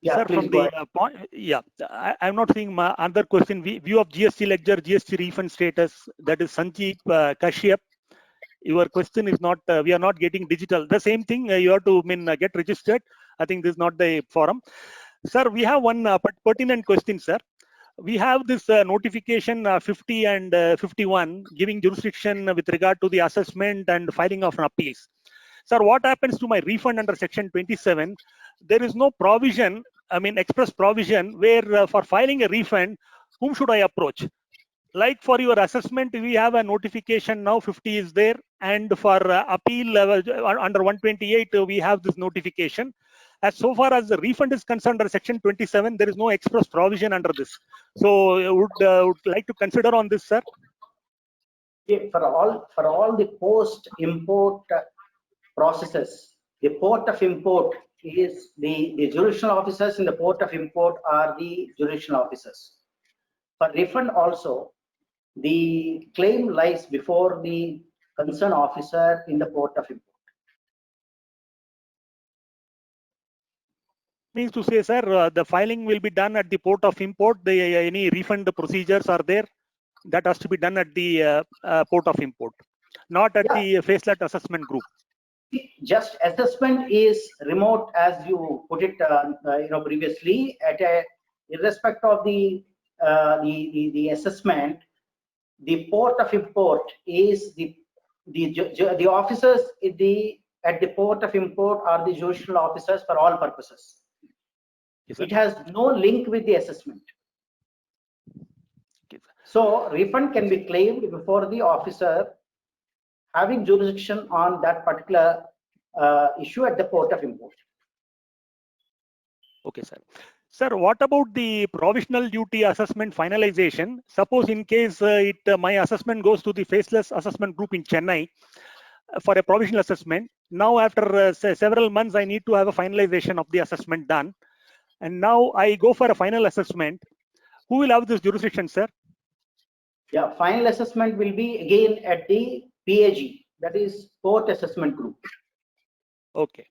Yeah, sir, from the point, I'm not seeing my other question. View of GST ledger, GST refund status. That is Sanjeev Kashyap. Your question is not, we are not getting digital. The same thing, you have to get registered. I think this is not the forum. Sir, we have one pertinent question, sir. We have this notification 50 and 51 giving jurisdiction with regard to the assessment and filing of an appeals. Sir, what happens to my refund under section 27? There is no provision, express provision where for filing a refund, whom should I approach? Like for your assessment, we have a notification now, 50 is there, and for appeal level under 128, we have this notification. As so far as the refund is concerned under section 27, there is no express provision under this. So would like to consider on this, sir? Yeah, for all the post-import processes, the port of import is the jurisdictional officers in the port of import are the jurisdictional officers. For refund also, the claim lies before the concerned officer in the port of import. Means to say, sir, the filing will be done at the port of import. Any refund procedures are there? That has to be done at the port of import, not at the faceless assessment group. Just assessment is remote, as you put it, previously. Irrespective of the assessment, the port of import is the officers at the port of import are the judicial officers for all purposes. Yes, it has no link with the assessment. Okay, so refund can be claimed before the officer having jurisdiction on that particular issue at the port of import. okay, sir. Sir, what about the provisional duty assessment finalization? Suppose in case my assessment goes to the faceless assessment group in Chennai for a provisional assessment. Now, after several months, I need to have a finalization of the assessment done. And now I go for a final assessment. Who will have this jurisdiction, sir? Yeah, final assessment will be again at the PAG, that is Port Assessment Group. Okay.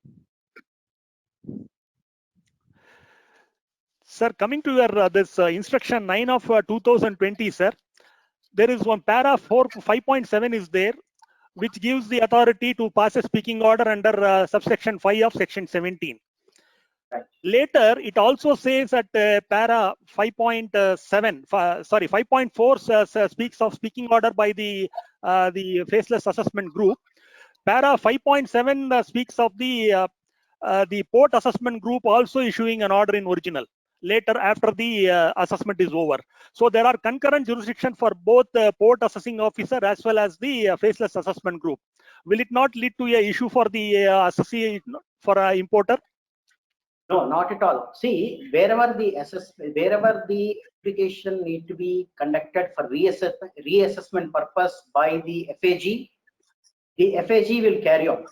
Sir, coming to your this instruction 9 of 2020, sir, there is one para 5.7 is there, which gives the authority to pass a speaking order under subsection 5 of section 17. Right. Later, it also says that para 5.7, sorry, 5.4 speaks of speaking order by the faceless assessment group. Para 5.7 speaks of the port assessment group also issuing an order in original later after the assessment is over. So there are concurrent jurisdiction for both the port assessing officer as well as the faceless assessment group. Will it not lead to a issue for the assessee for an importer? No, not at all. See, wherever the application need to be conducted for reassessment purpose by the FAG will carry on.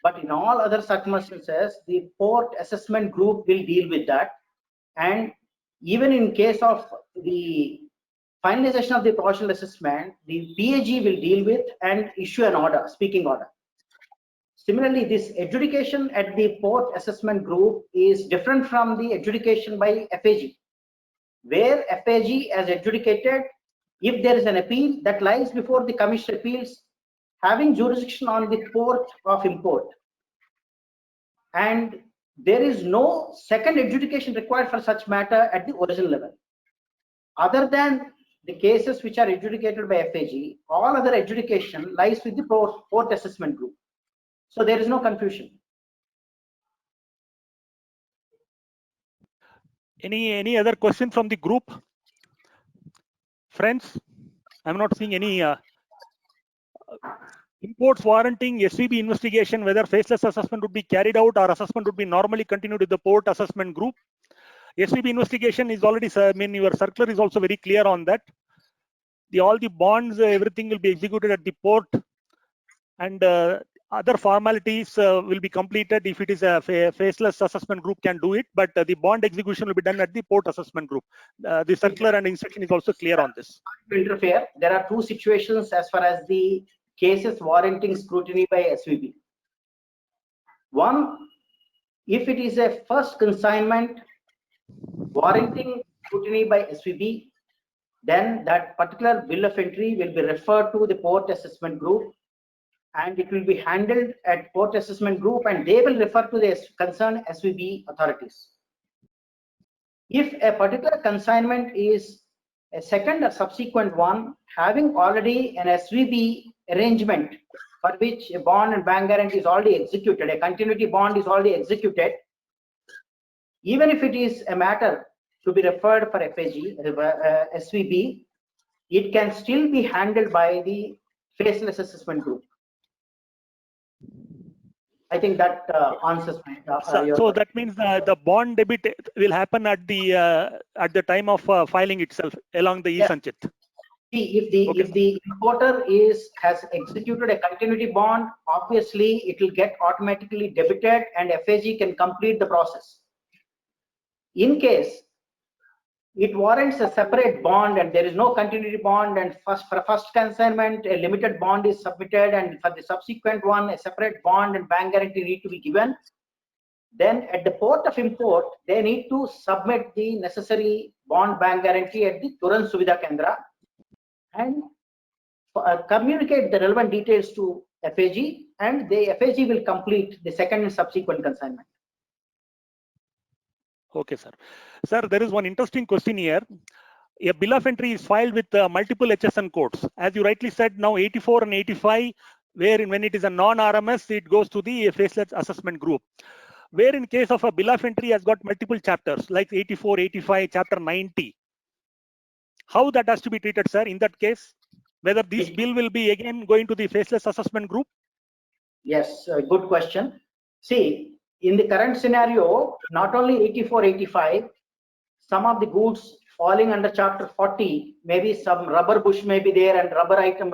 But in all other circumstances, the port assessment group will deal with that. And even in case of the finalization of the provisional assessment, the PAG will deal with and issue an order, speaking order. Similarly, this adjudication at the port assessment group is different from the adjudication by FAG, where FAG has adjudicated, if there is an appeal that lies before the Commission Appeals, having jurisdiction on the port of import. And there is no second adjudication required for such matter at the original level. Other than the cases which are adjudicated by FAG, all other adjudication lies with the port assessment group. So there is no confusion. Any other question from the group? Friends, I'm not seeing any imports warranting SVB investigation, whether faceless assessment would be carried out or assessment would be normally continued with the port assessment group. SVB investigation is already, I mean, your circular is also very clear on that. All the bonds, everything will be executed at the port, and other formalities will be completed if it is a faceless assessment group can do it, but the bond execution will be done at the port assessment group. The circular and instruction is also clear on this. To interfere, there are two situations as far as the cases warranting scrutiny by SVB. One, if it is a first consignment warranting scrutiny by SVB, then that particular bill of entry will be referred to the port assessment group, and it will be handled at port assessment group, and they will refer to the concerned SVB authorities. If a particular consignment is a second or subsequent one, having already an SVB arrangement for which a bond and bank guarantee is already executed, a continuity bond is already executed, even if it is a matter to be referred for FAG, SVB, it can still be handled by the faceless assessment group. I think that answers your so that means the bond debit will happen at the time of filing itself along the e-Sanchit. See, if the importer has executed a continuity bond, obviously it will get automatically debited and FAG can complete the process. In case it warrants a separate bond, and there is no continuity bond, and for first consignment a limited bond is submitted, and for the subsequent one a separate bond and bank guarantee need to be given, then at the port of import they need to submit the necessary bond bank guarantee at the Turant Suvidha Kendra and communicate the relevant details to FAG, and the FAG will complete the second and subsequent consignment. Okay, sir. Sir, there is one interesting question here. A bill of entry is filed with multiple HSN codes. As you rightly said, now 84 and 85, where when it is a non-RMS, it goes to the faceless assessment group. Where in case of a bill of entry has got multiple chapters, like 84, 85, chapter 90. How that has to be treated, sir, in that case? Whether this bill will be again going to the faceless assessment group? Yes, good question. See, in the current scenario, not only 84, 85, some of the goods falling under chapter 40, maybe some rubber bush may be there and rubber item,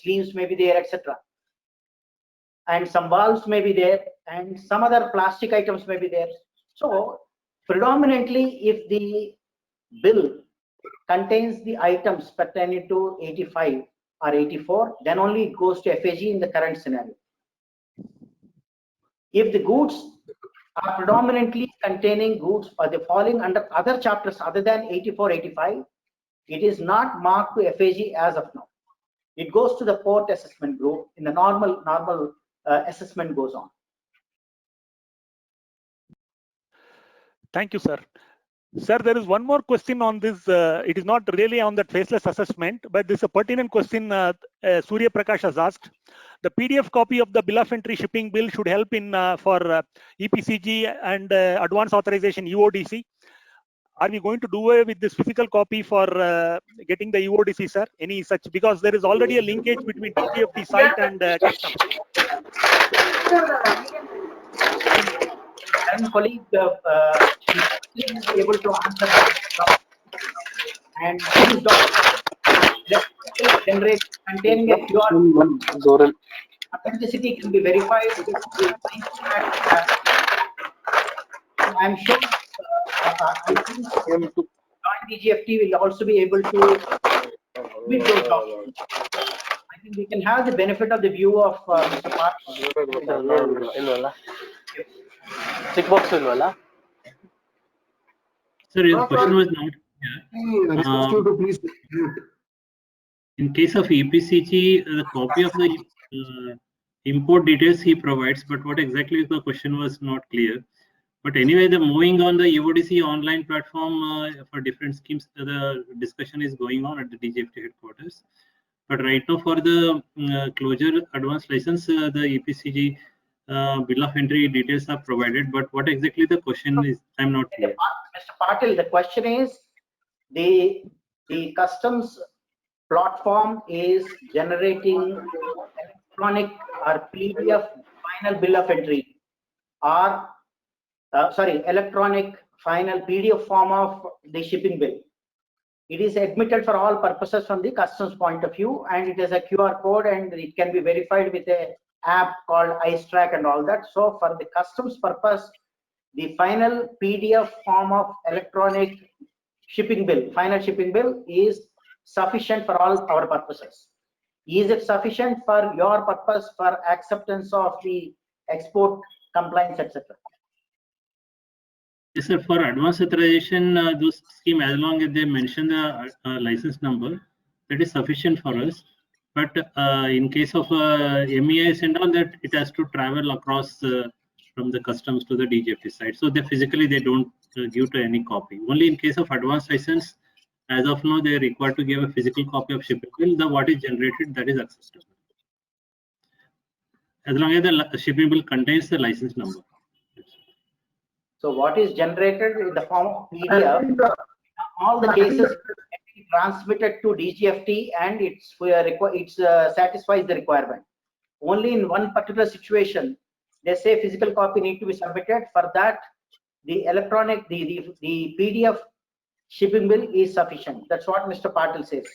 sleeves may be there, etc. And some valves may be there and some other plastic items may be there. So predominantly if the bill contains the items pertaining to 85 or 84, then only it goes to FAG in the current scenario. If the goods are predominantly containing goods or the falling under other chapters other than 84, 85, it is not marked to FAG as of now. It goes to the port assessment group in the normal assessment goes on. Thank you, sir. Sir, there is one more question on this. It is not really on that faceless assessment, but this is a pertinent question Surya Prakash has asked. The PDF copy of the bill of entry shipping bill should help in for EPCG and advance authorization EODC. Are we going to do away with this physical copy for getting the EODC, sir? Any such, because there is already a linkage between DGFT site and customs. And colleague is able to answer that. And these documents generate containing a QR authenticity can be verified. I'm sure I think Joint DGFT will also be able to with those documents. I think we can have the benefit of the view of Mr. Park. Sir, your question was not clear. In case of EPCG, the copy of the import details he provides, but what exactly the question was not clear. But anyway, the moving on the EODC online platform for different schemes, the discussion is going on at the DGFT headquarters. But right now, for the closure advance license, the EPCG bill of entry details are provided. But what exactly the question is, I'm not clear. Mr. Patil, the question is the customs platform is generating electronic or PDF final bill of entry or electronic final PDF form of the shipping bill. It is admitted for all purposes from the customs point of view, and it is a QR code and it can be verified with a app called IceTrack and all that. So for the customs purpose, the final PDF form of electronic shipping bill, final shipping bill is sufficient for all our purposes. Is it sufficient for your purpose for acceptance of the export compliance, etc.? Yes, sir. For advance authorization, those scheme, as long as they mention the license number, that is sufficient for us. But in case of MEIS and all that, it has to travel across from the customs to the DGFT site. So they physically they don't give to any copy. Only in case of advance license, as of now, they are required to give a physical copy of shipping bill. The what is generated, that is accessible. As long as the shipping bill contains the license number. So what is generated in the form of PDF, all the cases transmitted to DGFT and it satisfies the requirement. Only in one particular situation, they say physical copy need to be submitted. For that, the electronic, the PDF shipping bill is sufficient. That's what Mr. Patil says.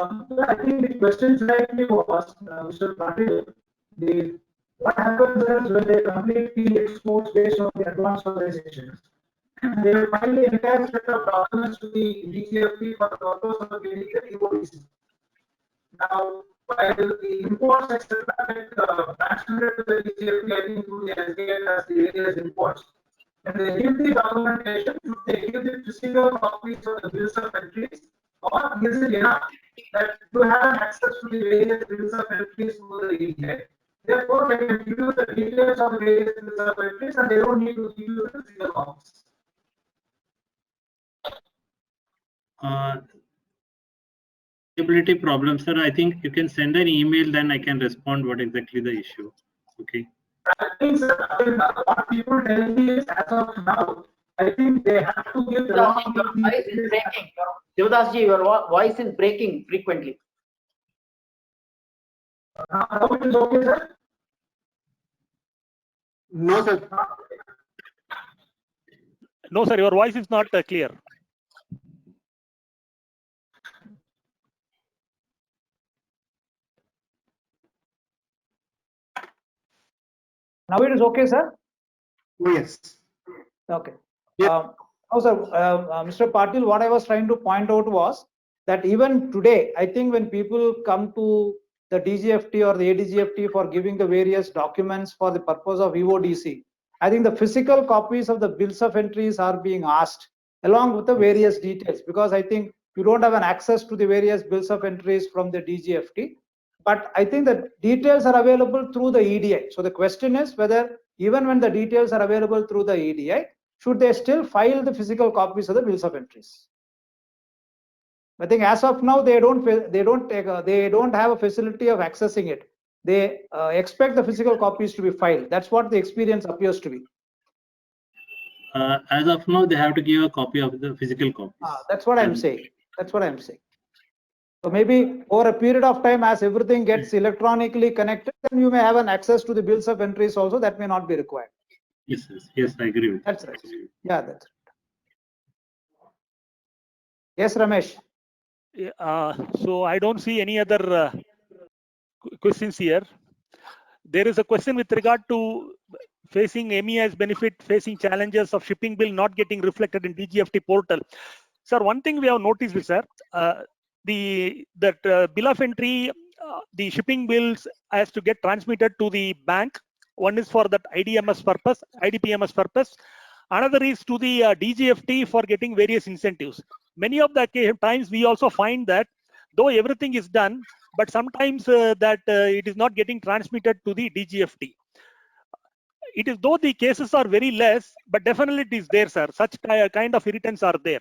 I think the question slightly was, Mr. Patil, what happens is when they complete the exports based on the advance authorizations, They will file the entire set of documents to the DGFT for the purpose of getting the EODC. Now, while the imports, etc., transmitted to the DGFT, I think through the SDL as the various imports. And they give the documentation, they give the physical copies of the bills of entries, or is it enough that to have access to the various bills of entries through the EDI? Therefore, they can give you the details of the various bills of entries and they don't need to give you the physical copies. Ability problem, sir. I think you can send an email, then I can respond what exactly the issue. Okay. I think, sir, what people tell me is, as of now, I think they have to give the Your voice is breaking. Shivdas ji, your voice is breaking frequently. Now it is okay, sir? No, sir. No, sir, your voice is not clear. Now it is okay, sir? Oh, yes. Okay. Yeah. Sir, Mr. Patil, what I was trying to point out was that even today, I think when people come to the DGFT or the ADGFT for giving the various documents for the purpose of EODC, I think the physical copies of the bills of entries are being asked along with the various details, because I think you don't have an access to the various bills of entries from the DGFT. But I think the details are available through the EDI. So the question is whether even when the details are available through the EDI, should they still file the physical copies of the bills of entries? I think as of now they don't have a facility of accessing it. They expect the physical copies to be filed. That's what the experience appears to be. As of now, they have to give a copy of the physical copies. That's what I'm saying. That's what I'm saying. So maybe over a period of time, as everything gets electronically connected, then you may have an access to the bills of entries also. That may not be required. Yes, yes, I agree with that's right. Yeah, that's right. Yes, Ramesh. So I don't see any other questions here. There is a question with regard to facing MEIS benefit, facing challenges of shipping bill not getting reflected in DGFT portal. Sir, one thing we have noticed is, sir, bill of entry, the shipping bills has to get transmitted to the bank. One is for that IDPMS purpose. Another is to the DGFT for getting various incentives. Many of the times we also find that though everything is done, but sometimes it is not getting transmitted to the DGFT. It is though the cases are very less, but definitely it is there, sir. Such kind of irritants are there.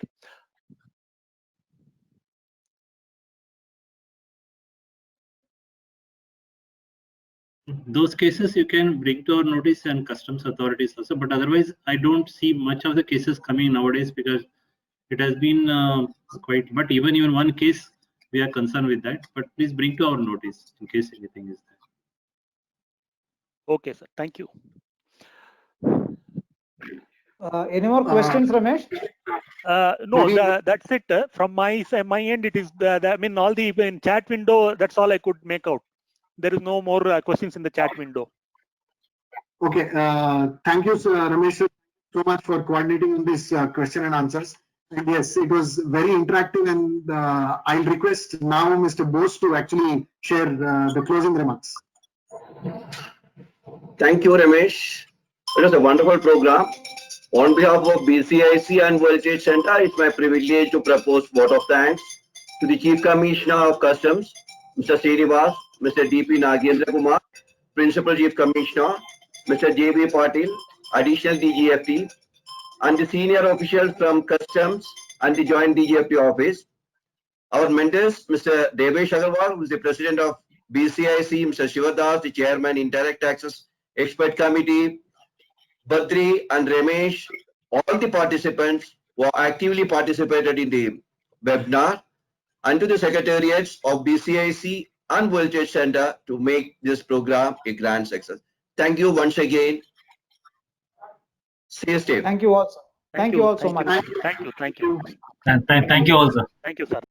Those cases you can bring to our notice and customs authorities also, but otherwise I don't see much of the cases coming nowadays because it has been quite, but even one case we are concerned with that, but please bring to our notice in case anything is there. Okay, sir. Thank you. Any more questions, Ramesh? No, that's it. From my end, it is I mean, all the in chat window, that's all I could make out. There is no more questions in the chat window. Okay, thank you, Ramesh, so much for coordinating on this question and answers. And yes, it was very interactive, and I'll request now Mr. Bose to actually share the closing remarks. Thank you, Ramesh. It was a wonderful program. On behalf of BCIC and World Trade Center, it's my privilege to propose vote of thanks to the Chief Commissioner of Customs, Mr. Srinivas, Mr. D.P. Nagendra Kumar, Principal Chief Commissioner, Mr. J.B. Patil, Additional DGFT, and the senior officials from Customs and the Joint DGFT office. Our mentors, Mr. Devesh Agarwal, who is the President of BCIC, Mr. Shivadas, the Chairman, Indirect Taxes Expert Committee, Badri and Ramesh, all the participants who actively participated in the webinar, and to the secretariats of BCIC and World Trade Center to make this program a grand success. Thank you once again. Stay safe. Thank you all. Thank you all so much. Thank you. Thank you all, sir. Thank you, sir.